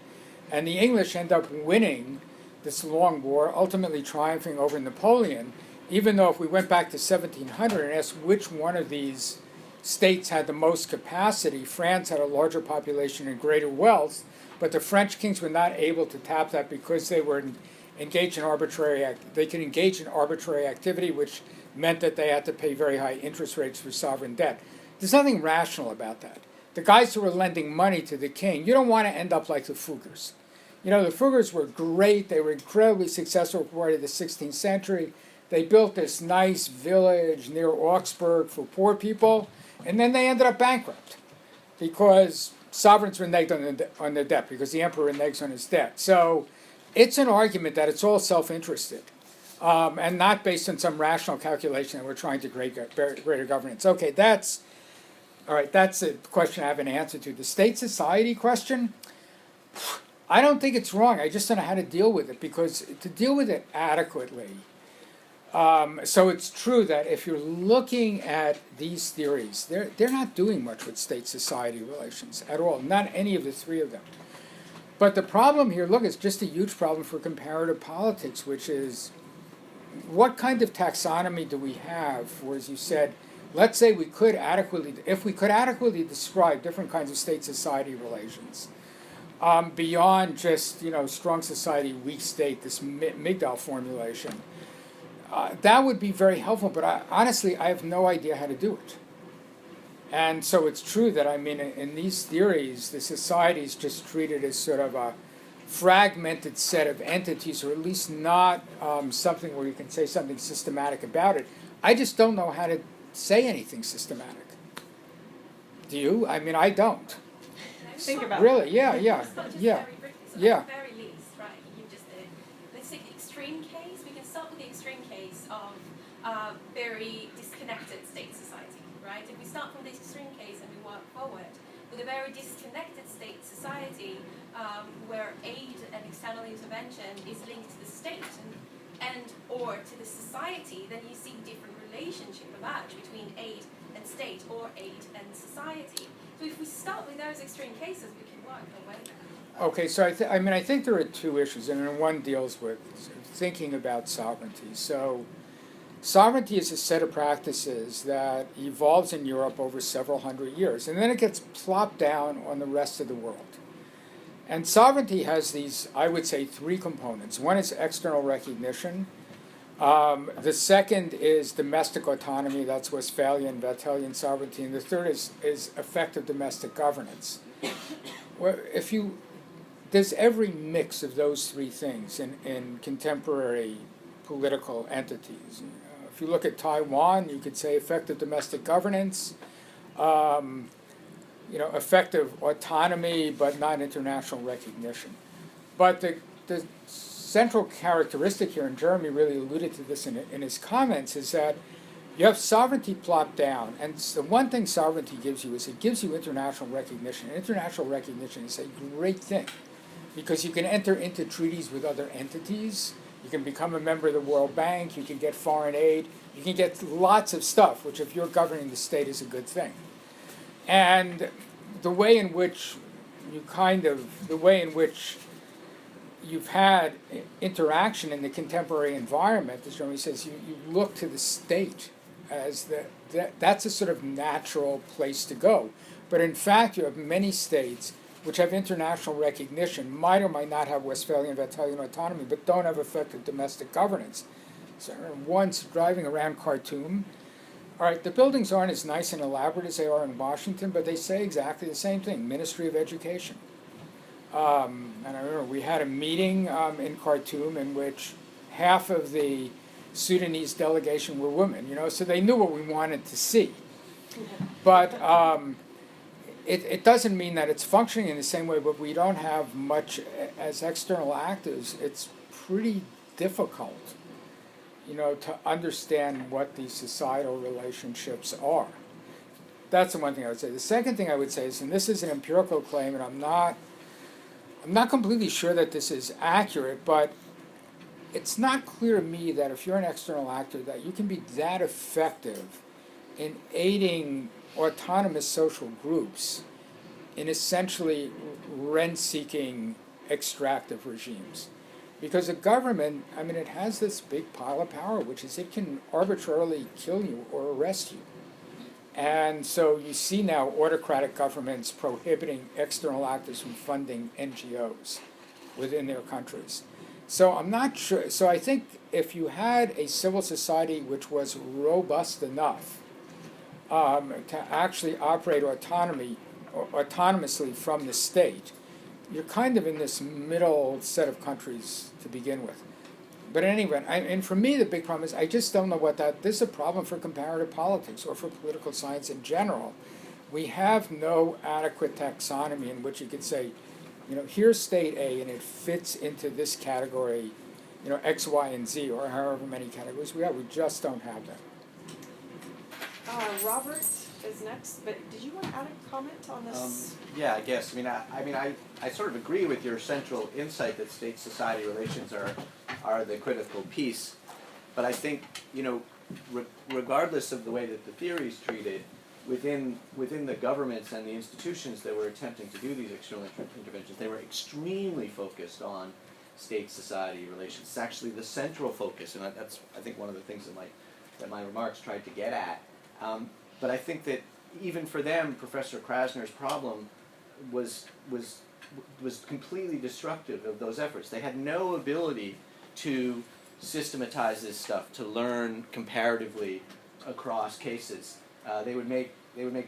[SPEAKER 3] And the English end up winning this long war, ultimately triumphing over Napoleon, even though if we went back to 1700 and asked which one of these states had the most capacity, France had a larger population and greater wealth, but the French kings were not able to tap that because they were engaged in they could engage in arbitrary activity, which meant that they had to pay very high interest rates for sovereign debt. There's nothing rational about that. The guys who were lending money to the king, you don't want to end up like the Fuggers. The Fuggers were great. They were incredibly successful part of the 16th century. They built this nice village near Augsburg for poor people, and then they ended up bankrupt because sovereigns reneged on their debt, because the emperor reneges on his debt. So it's an argument that it's all self-interested and not based on some rational calculation that we're trying to create greater governance. Okay, that's a question I have an answer to. The state-society question, I don't think it's wrong. I just don't know how to deal with it, because to deal with it adequately, so it's true that if you're looking at these theories, they're not doing much with state-society relations at all, not any of the three of them. But the problem here, look, it's just a huge problem for comparative politics, which is what kind of taxonomy do we have for, as you said, let's say if we could adequately describe different kinds of state-society relations, beyond just, strong society, weak state, this Migdal formulation, that would be very helpful, but honestly, I have no idea how to do it. And so it's true that, in these theories, the society is just treated as sort of a fragmented set of entities, or at least not something where you can say something systematic about it. I just don't know how to say anything systematic. Do you? I don't.
[SPEAKER 1] Think about
[SPEAKER 3] Really? Yeah.
[SPEAKER 8] It's not just
[SPEAKER 3] Yeah.
[SPEAKER 8] very rigorous.
[SPEAKER 3] Yeah.
[SPEAKER 8] At the very least, right, you just did. Let's take the extreme case. We can start with the extreme case of very disconnected state society, right? If we start from this extreme case and we work forward with a very disconnected state society where aid and external intervention is linked to the state and or to the society, then you see different relationship emerge between aid and state or aid and society. So if we start with those extreme cases, we can work our way there.
[SPEAKER 3] Okay, so I think there are two issues, and one deals with thinking about sovereignty. So sovereignty is a set of practices that evolves in Europe over several hundred years, and then it gets plopped down on the rest of the world. And sovereignty has these, I would say, three components. One is external recognition. The second is domestic autonomy, that's Westphalian, Vatelian sovereignty, and the third is effective domestic governance. Well, there's every mix of those three things in contemporary political entities. If you look at Taiwan, you could say effective domestic governance, effective autonomy, but not international recognition. But the central characteristic here, and Jeremy really alluded to this in his comments, is that you have sovereignty plopped down, and the one thing sovereignty gives you is it gives you international recognition. International recognition is a great thing, because you can enter into treaties with other entities, you can become a member of the World Bank, you can get foreign aid, you can get lots of stuff, which if you're governing the state is a good thing. And the way in which you've had interaction in the contemporary environment, as Jeremy says, you look to the state as that's a sort of natural place to go. But in fact, you have many states which have international recognition, might or might not have Westphalian, Vatelian autonomy, but don't have effective domestic governance. So once driving around Khartoum, all right, the buildings aren't as nice and elaborate as they are in Washington, but they say exactly the same thing, Ministry of Education. And I remember we had a meeting in Khartoum in which half of the Sudanese delegation were women, so they knew what we wanted to see. But it doesn't mean that it's functioning in the same way, but we don't have much as external actors. It's pretty difficult, to understand what these societal relationships are. That's the one thing I would say. The second thing I would say is, and this is an empirical claim, and I'm not completely sure that this is accurate, but it's not clear to me that if you're an external actor that you can be that effective in aiding autonomous social groups in essentially rent-seeking extractive regimes. Because a government, it has this big pile of power, which is it can arbitrarily kill you or arrest you. And so you see now autocratic governments prohibiting external actors from funding NGOs within their countries. So I'm not sure. So I think if you had a civil society which was robust enough to actually operate autonomously from the state, you're kind of in this middle set of countries to begin with. But in any event, and for me the big problem is I just don't know what this is a problem for comparative politics or for political science in general. We have no adequate taxonomy in which you could say, here's state A and it fits into this category, X, Y, and Z, or however many categories we have. We just don't have that.
[SPEAKER 1] Robert is next, but did you want to add a comment on this?
[SPEAKER 2] Yeah, I guess. I sort of agree with your central insight that state-society relations are the critical piece. But I think, regardless of the way that the theory is treated, within the governments and the institutions that were attempting to do these external interventions, they were extremely focused on state-society relations. It's actually the central focus, and that's, I think, one of the things that my remarks tried to get at. But I think that even for them, Professor Krasner's problem was completely destructive of those efforts. They had no ability to systematize this stuff, to learn comparatively across cases. They would make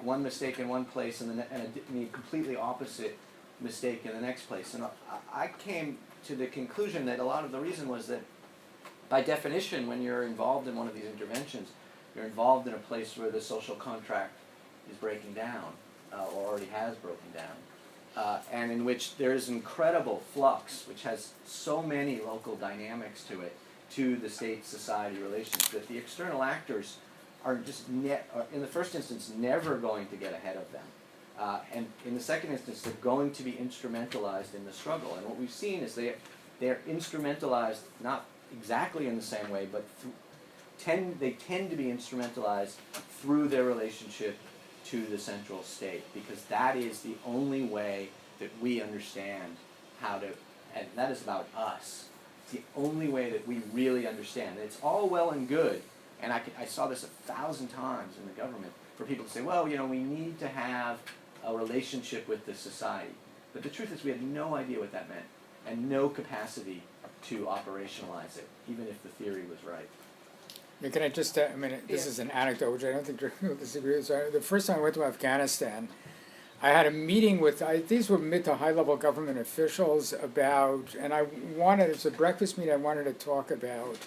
[SPEAKER 2] one mistake in one place and a completely opposite mistake in the next place. And I came to the conclusion that a lot of the reason was that, by definition, when you're involved in one of these interventions, you're involved in a place where the social contract is breaking down, or already has broken down, and in which there is incredible flux, which has so many local dynamics to it, to the state-society relations, that the external actors are just, in the first instance, never going to get ahead of them. And in the second instance, they're going to be instrumentalized in the struggle. And what we've seen is they're instrumentalized, not exactly in the same way, but they tend to be instrumentalized through their relationship to the central state, because that is the only way that we understand how to, and that is about us. It's the only way that we really understand. And it's all well and good, and I saw this 1,000 times in the government, for people to say, well, we need to have a relationship with the society. But the truth is we had no idea what that meant, and no capacity to operationalize it, even if the theory was right.
[SPEAKER 3] Yeah, can I just, this is an anecdote, which I don't think Drew will disagree with. So the first time I went to Afghanistan, I had a meeting with, these were mid to high level government officials about, and it was a breakfast meeting, I wanted to talk about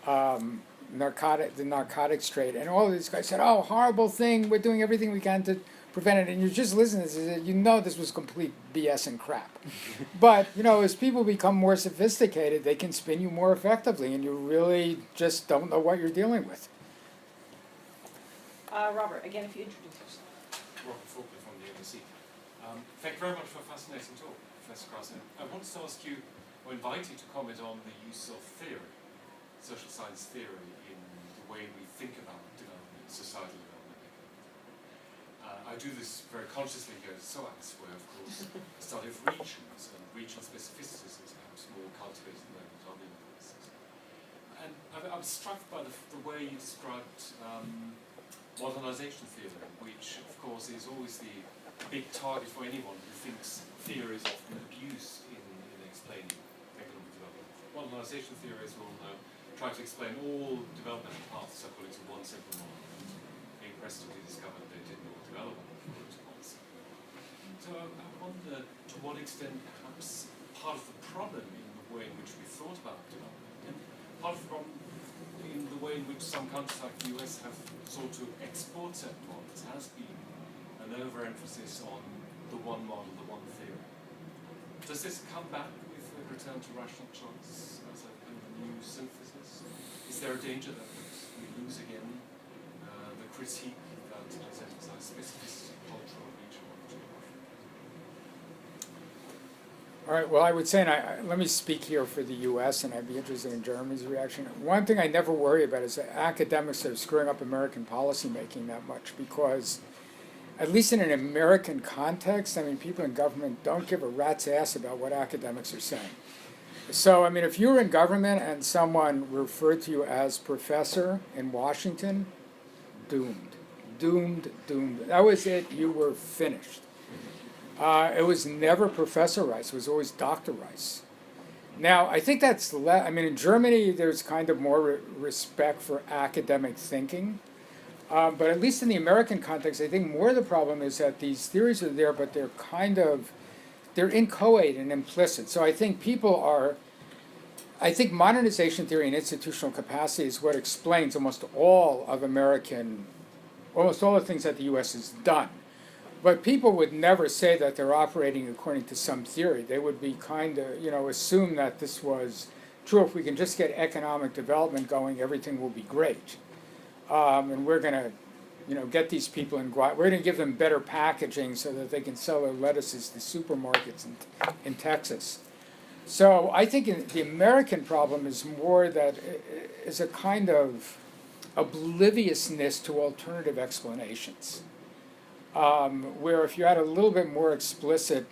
[SPEAKER 3] the narcotics trade. And all of these guys said, oh, horrible thing, we're doing everything we can to prevent it. And you're just listening to this, this was complete BS and crap. But, as people become more sophisticated, they can spin you more effectively, and you really just don't know what you're dealing with.
[SPEAKER 1] Robert, again, if you introduce yourself.
[SPEAKER 9] Robert Faulkner from the NBC. Thank you very much for a fascinating talk, Professor Krasner. I wanted to ask you, or invite you to comment on the use of theory, social science theory, in the way we think about development, societal development. I do this very consciously here at SOAS, where, of course, the study of regions and regional specificities is perhaps more cultivated than other universities. And I'm struck by the way you described modernization theory, which, of course, is always the big target for anyone who thinks theory is often abused in explaining economic development. Modernization theory, as we all know, try to explain all developmental paths according to one simple model. Being presently discovered they did not develop according to one simple model. So I wonder to what extent perhaps part of the problem in the way in which we thought about development, and part of the problem in the way in which some countries like the US have sought to export certain models has been an overemphasis on the one model, the one theory. Does this come back with a return to rational choice as a kind of new synthesis? Is there a danger that we lose again the critique that has emphasized specificity, cultural, regional, and geographical?
[SPEAKER 3] All right, well, I would say, and let me speak here for the U.S., and I'd be interested in Germany's reaction. One thing I never worry about is that academics are screwing up American policymaking that much, because, at least in an American context, people in government don't give a rat's ass about what academics are saying. So, if you're in government and someone referred to you as professor in Washington, doomed. That was it, you were finished. It was never Professor Rice, it was always Dr. Rice. Now, I think that's, in Germany, there's kind of more respect for academic thinking. But at least in the American context, I think more of the problem is that these theories are there, but they're inchoate and implicit. So I think people are, I think modernization theory and institutional capacity is what explains almost all of almost all the things that the U.S. has done. But people would never say that they're operating according to some theory. They would be kind of, assume that this was true. If we can just get economic development going, everything will be great. And we're going to, get these people we're going to give them better packaging so that they can sell their lettuces to supermarkets in Texas. So I think the American problem is more that is a kind of obliviousness to alternative explanations. Where if you had a little bit more explicit,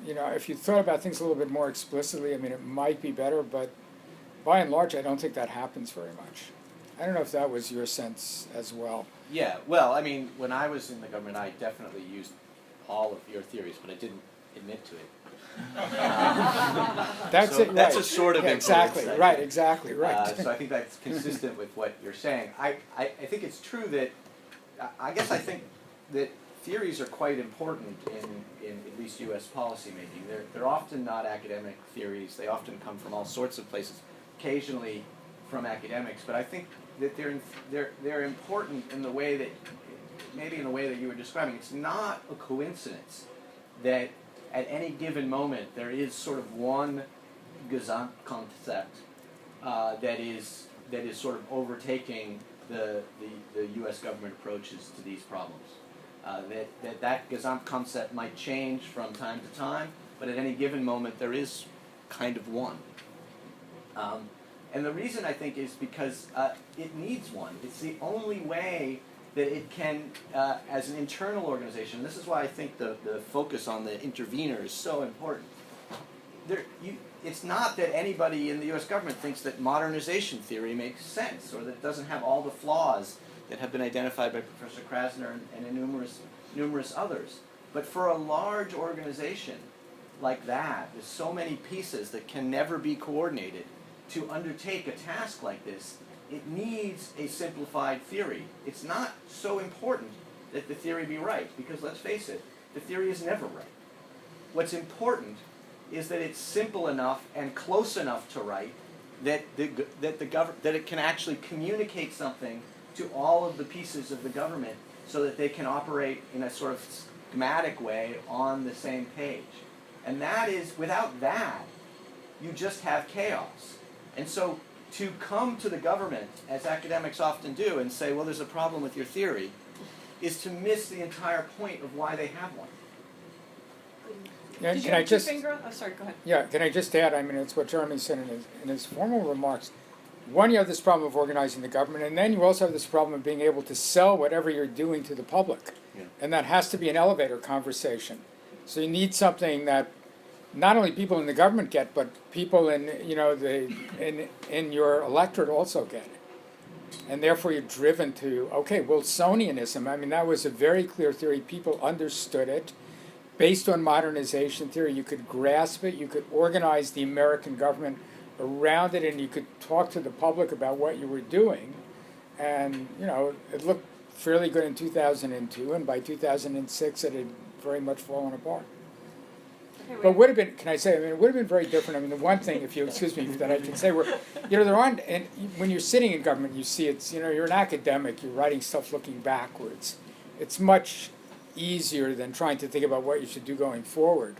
[SPEAKER 3] if you thought about things a little bit more explicitly, it might be better, but by and large, I don't think that happens very much. I don't know if that was your sense as well.
[SPEAKER 2] Yeah, well, when I was in the government, I definitely used all of your theories, but I didn't admit to it.
[SPEAKER 3] That's
[SPEAKER 2] so
[SPEAKER 3] it. Right.
[SPEAKER 2] That's a sort of
[SPEAKER 3] exactly
[SPEAKER 2] influence,
[SPEAKER 3] right. Exactly right.
[SPEAKER 2] So I think that's consistent with what you're saying. I think it's true that I think that theories are quite important in at least U.S. policymaking. They're often not academic theories. They often come from all sorts of places, occasionally from academics. But I think that they're important in the way that maybe in the way that you were describing. It's not a coincidence that at any given moment there is sort of one Gesamt concept that is sort of overtaking the U.S. government approaches to these problems. That Gesamt concept might change from time to time, but at any given moment there is kind of one. And the reason I think is because it needs one. It's the only way that it can, as an internal organization, this is why I think the focus on the intervener is so important. It's not that anybody in the U.S. government thinks that modernization theory makes sense or that it doesn't have all the flaws that have been identified by Professor Krasner and numerous others. But for a large organization like that, there's so many pieces that can never be coordinated. To undertake a task like this, it needs a simplified theory. It's not so important that the theory be right, because let's face it, the theory is never right. What's important is that it's simple enough and close enough to right that it can actually communicate something to all of the pieces of the government so that they can operate in a sort of schematic way on the same page. And that is, without that, you just have chaos. And so to come to the government, as academics often do, and say, well, there's a problem with your theory, is to miss the entire point of why they have one.
[SPEAKER 3] Yeah,
[SPEAKER 1] Did you
[SPEAKER 3] can I
[SPEAKER 1] have
[SPEAKER 3] just?
[SPEAKER 1] finger? Oh, sorry. Go ahead.
[SPEAKER 3] Yeah, can I just add? It's what Jeremy said in his formal remarks. One, you have this problem of organizing the government, and then you also have this problem of being able to sell whatever you're doing to the public, and that has to be an elevator conversation. So you need something that not only people in the government get, but people in in your electorate also get it. And therefore you're driven to, okay, Wilsonianism, that was a very clear theory. People understood it. Based on modernization theory, you could grasp it, you could organize the American government around it, and you could talk to the public about what you were doing. And, it looked fairly good in 2002, and by 2006 it had very much fallen apart.
[SPEAKER 1] Okay,
[SPEAKER 3] But would have been, can I say, it would have been very different. The one thing, if you excuse me, that I can say, there aren't, and when you're sitting in government, you see it's, you're an academic, you're writing stuff looking backwards. It's much easier than trying to think about what you should do going forward.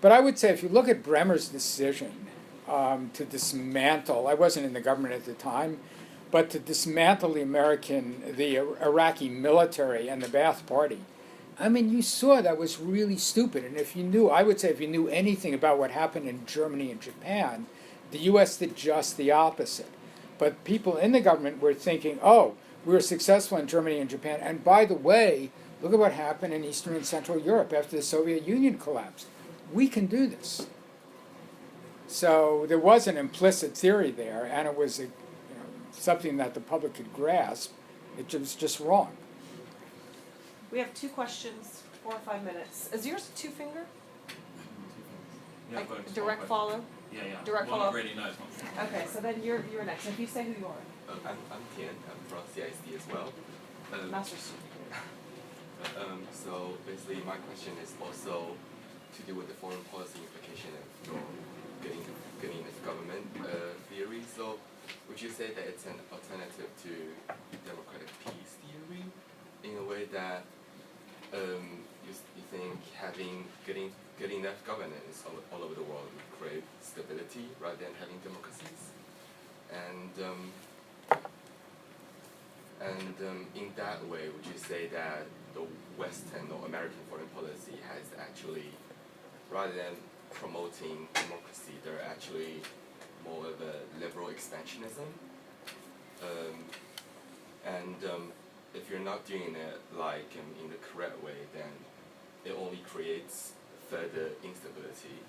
[SPEAKER 3] But I would say if you look at Bremer's decision to dismantle, I wasn't in the government at the time, but to dismantle the Iraqi military and the Ba'ath Party, you saw that was really stupid. And if you knew anything about what happened in Germany and Japan, the U.S. did just the opposite. But people in the government were thinking, oh, we were successful in Germany and Japan, and by the way, look at what happened in Eastern and Central Europe after the Soviet Union collapsed. We can do this. So there was an implicit theory there, and it was something that the public could grasp. It was just wrong.
[SPEAKER 1] We have 2 questions, 4 or 5 minutes. Is yours 2 finger?
[SPEAKER 9] Yeah,
[SPEAKER 1] Like
[SPEAKER 9] but
[SPEAKER 1] direct follow?
[SPEAKER 9] Yeah.
[SPEAKER 1] Direct
[SPEAKER 9] one
[SPEAKER 1] follow.
[SPEAKER 9] already knows one.
[SPEAKER 1] Okay, so then you're next. If you say who you are.
[SPEAKER 10] I'm Tian. I'm from CISD as well.
[SPEAKER 1] Master's student.
[SPEAKER 10] So basically, my question is also to do with the foreign policy implication of your getting getting this government theory. So would you say that it's an alternative to democratic peace theory in a way that you think getting enough governance all over the world would create stability rather than having democracies? And in that way, would you say that the Western or American foreign policy has actually, rather than promoting democracy, they're actually more of a liberal expansionism? If you're not doing it like in the correct way, then it only creates further instability.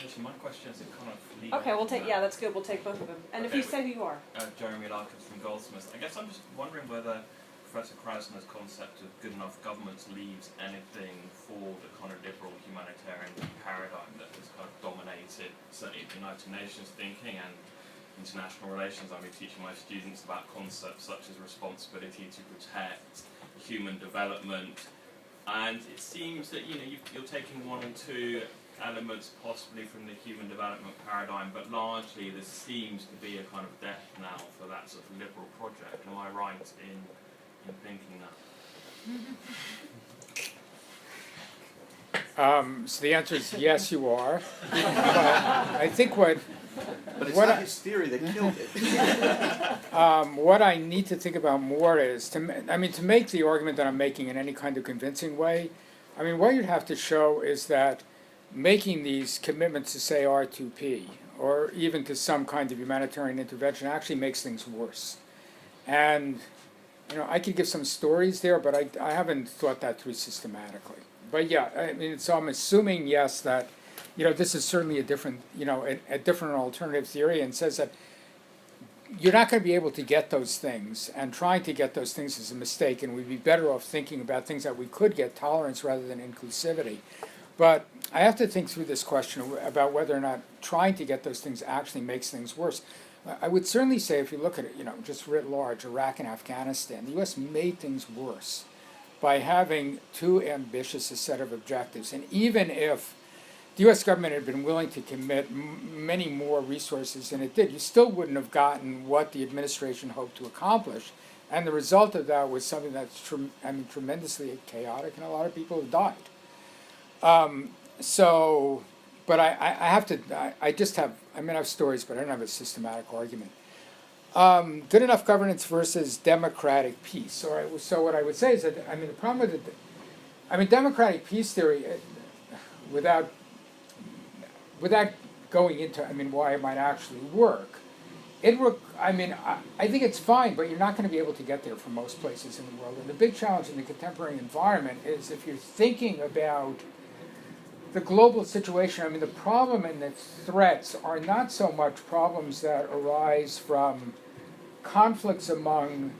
[SPEAKER 11] Actually, my question is kind of leading
[SPEAKER 1] Okay, we'll
[SPEAKER 11] on
[SPEAKER 1] take,
[SPEAKER 11] that.
[SPEAKER 1] yeah, that's good, we'll take both of them. And if
[SPEAKER 11] Okay.
[SPEAKER 1] you say who you are.
[SPEAKER 11] Jeremy Larkins from Goldsmiths. I guess I'm just wondering whether Professor Krasner's concept of good enough governments leaves anything for the kind of liberal humanitarian paradigm that has kind of dominated certainly the United Nations thinking and international relations. I've been teaching my students about concepts such as responsibility to protect, human development, and it seems that you're taking one or two elements possibly from the human development paradigm, but largely there seems to be a kind of death knell for that sort of liberal project. Am I right in thinking that?
[SPEAKER 3] So the answer is yes, you are. But I think
[SPEAKER 2] But it's
[SPEAKER 3] What
[SPEAKER 2] not
[SPEAKER 3] I-
[SPEAKER 2] his theory that killed it.
[SPEAKER 3] what I need to think about more is to make the argument that I'm making in any kind of convincing way. I mean, what you'd have to show is that making these commitments to, say, R2P, or even to some kind of humanitarian intervention, actually makes things worse. And I could give some stories there, but I haven't thought that through systematically. But yeah, I mean, so I'm assuming, yes, that this is certainly a different alternative theory, and says that you're not going to be able to get those things, and trying to get those things is a mistake, and we'd be better off thinking about things that we could get, tolerance rather than inclusivity. But I have to think through this question about whether or not trying to get those things actually makes things worse. I would certainly say, if you look at it, just writ large, Iraq and Afghanistan, the U.S. made things worse by having too ambitious a set of objectives. And even if the U.S. government had been willing to commit many more resources than it did, you still wouldn't have gotten what the administration hoped to accomplish. And the result of that was something that's tremendously chaotic, and a lot of people have died. But I have to, I have stories, but I don't have a systematic argument. Good enough governance versus democratic peace. All right, so what I would say is that, the problem with democratic peace theory, without going into, why it might actually work, I think it's fine, but you're not going to be able to get there from most places in the world. And the big challenge in the contemporary environment is, if you're thinking about the global situation, the problem and the threats are not so much problems that arise from conflicts among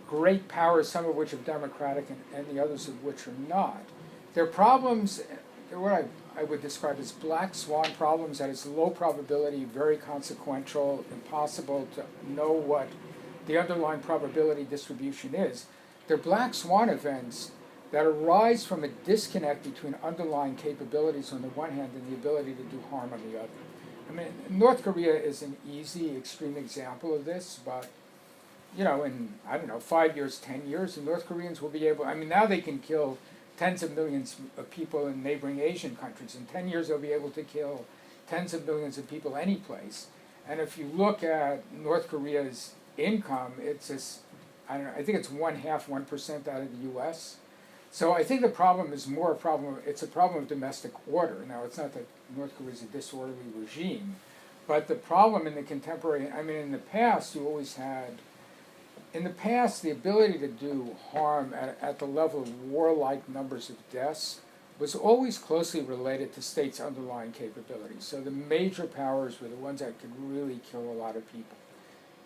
[SPEAKER 3] great powers, some of which are democratic and the others of which are not. They're problems, they're what I would describe as black swan problems, that is low probability, very consequential, impossible to know what the underlying probability distribution is. They're black swan events that arise from a disconnect between underlying capabilities on the one hand and the ability to do harm on the other. North Korea is an easy, extreme example of this, but in 5 years, 10 years, the North Koreans will be able, now they can kill tens of millions of people in neighboring Asian countries. In 10 years, they'll be able to kill tens of millions of people any place. And if you look at North Korea's income, it's I think it's 1% out of the U.S. So I think the problem is more it's a problem of domestic order. Now, it's not that North Korea is a disorderly regime, but the problem in the contemporary, in the past, you always had, the ability to do harm at the level of warlike numbers of deaths was always closely related to states' underlying capabilities. So the major powers were the ones that could really kill a lot of people.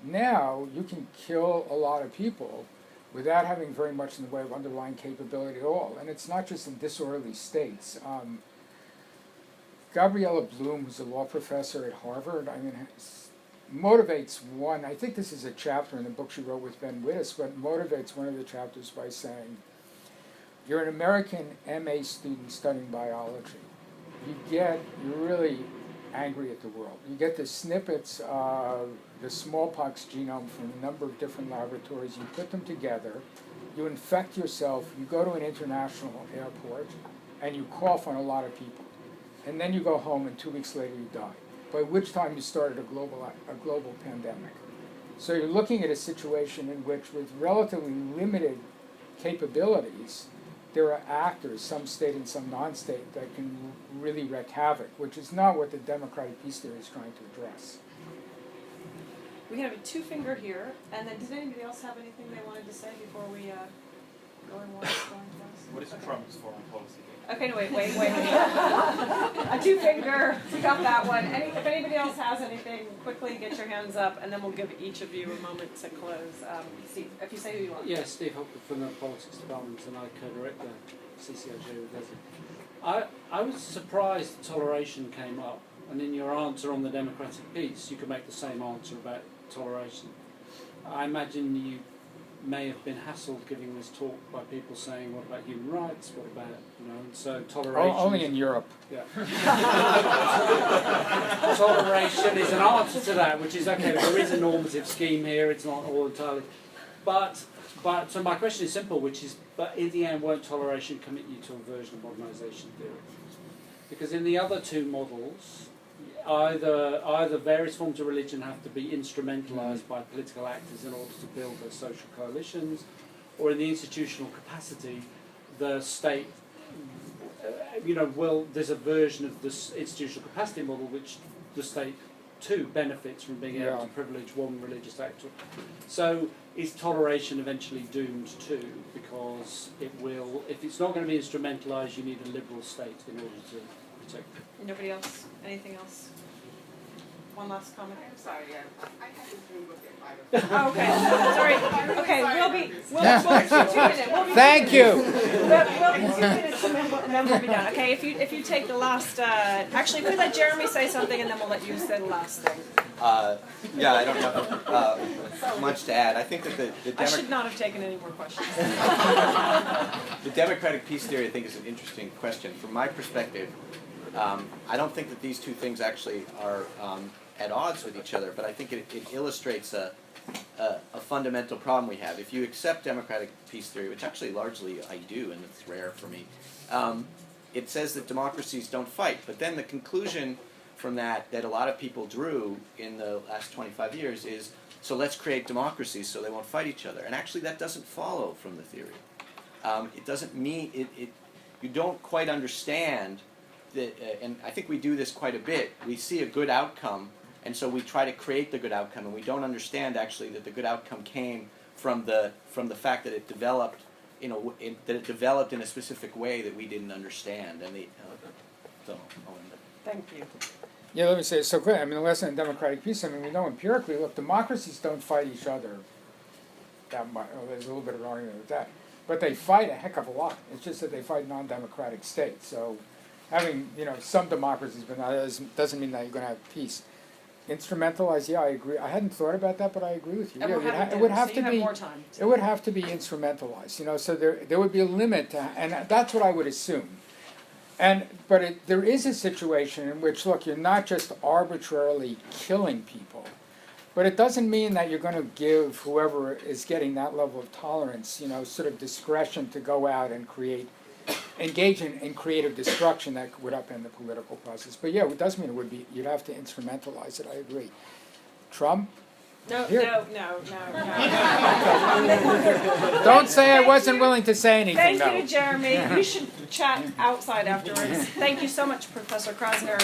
[SPEAKER 3] Now, you can kill a lot of people without having very much in the way of underlying capability at all. And it's not just in disorderly states. Gabriella Bloom, who's a law professor at Harvard, motivates one, I think this is a chapter in the book she wrote with Ben Wittes, but motivates one of the chapters by saying, you're an American MA student studying biology. you're really angry at the world. You get the snippets of the smallpox genome from a number of different laboratories, you put them together, you infect yourself, you go to an international airport, and you cough on a lot of people. And then you go home, and 2 weeks later you die, by which time you started a global pandemic. So you're looking at a situation in which, with relatively limited capabilities, there are actors, some state and some non-state, that can really wreak havoc, which is not what the democratic peace theory is trying to address.
[SPEAKER 1] We have a two-finger here, and then does anybody else have anything they wanted to say before we going once, going twice?
[SPEAKER 11] What is Trump's foreign policy?
[SPEAKER 1] Okay, no, wait. A two-finger, we got that one. If anybody else has anything, quickly get your hands up, and then we'll give each of you a moment to close. Steve, if you say who you are.
[SPEAKER 12] Yes, Steve Hopper from the Politics Department, and I co-direct the CCRJ with Leslie. I was surprised toleration came up, and in your answer on the democratic peace, you could make the same answer about toleration. I imagine you may have been hassled giving this talk by people saying, what about human rights, what about, and so toleration...
[SPEAKER 3] Only in Europe.
[SPEAKER 12] Yeah. Toleration is an answer to that, which is, okay, there is a normative scheme here, it's not all entirely... But so my question is simple, which is, but in the end, won't toleration commit you to a version of modernisation theory? Because in the other two models, either various forms of religion have to be instrumentalised by political actors in order to build their social coalitions, or in the institutional capacity, the state, there's a version of this institutional capacity model which the state too benefits from being able to privilege one religious actor. So is toleration eventually doomed too? Because it will, if it's not going to be instrumentalised, you need a liberal state in order to protect it.
[SPEAKER 1] Nobody else? Anything else? One last comment.
[SPEAKER 13] I'm sorry, I had to Zoom with it.
[SPEAKER 1] Oh, okay. Sorry. Okay, we'll be 2 minutes.
[SPEAKER 3] Thank you.
[SPEAKER 1] We'll be 2 minutes and then we'll be done. Okay, if you take the last, actually, if we let Jeremy say something and then we'll let you say the last thing.
[SPEAKER 4] Yeah, I don't have much to add. I think that
[SPEAKER 1] I should not have taken any more questions.
[SPEAKER 2] The democratic peace theory, I think, is an interesting question. From my perspective, I don't think that these two things actually are at odds with each other, but I think it illustrates a fundamental problem we have. If you accept democratic peace theory, which actually largely I do, and it's rare for me, it says that democracies don't fight. But then the conclusion from that a lot of people drew in the last 25 years is, so let's create democracies so they won't fight each other. And actually that doesn't follow from the theory. It doesn't mean, you don't quite understand that, and I think we do this quite a bit. We see a good outcome, and so we try to create the good outcome, and we don't understand actually that the good outcome came from the fact that it developed, that it developed in a specific way that we didn't understand. And so I'll end it.
[SPEAKER 1] Thank you.
[SPEAKER 3] Yeah, let me say it so quick. I mean, the lesson in democratic peace, I mean, we know empirically, look, democracies don't fight each other that much. Well, there's a little bit of an argument with that. But they fight a heck of a lot. It's just that they fight non-democratic states. So having, some democracies, but doesn't mean that you're going to have peace. Instrumentalized, yeah, I agree. I hadn't thought about that, but I agree with you.
[SPEAKER 1] And
[SPEAKER 3] It would have to be instrumentalized, so there would be a limit to, and that's what I would assume. But there is a situation in which, look, you're not just arbitrarily killing people, but it doesn't mean that you're going to give whoever is getting that level of tolerance, sort of discretion to go out and engage in creative destruction that would upend the political process. But yeah, it does mean you'd have to instrumentalize it, I agree. Trump?
[SPEAKER 1] No.
[SPEAKER 3] Don't say I wasn't willing to say anything,
[SPEAKER 1] Thank you, Jeremy. We should chat outside afterwards. Thank you so much, Professor Krasner.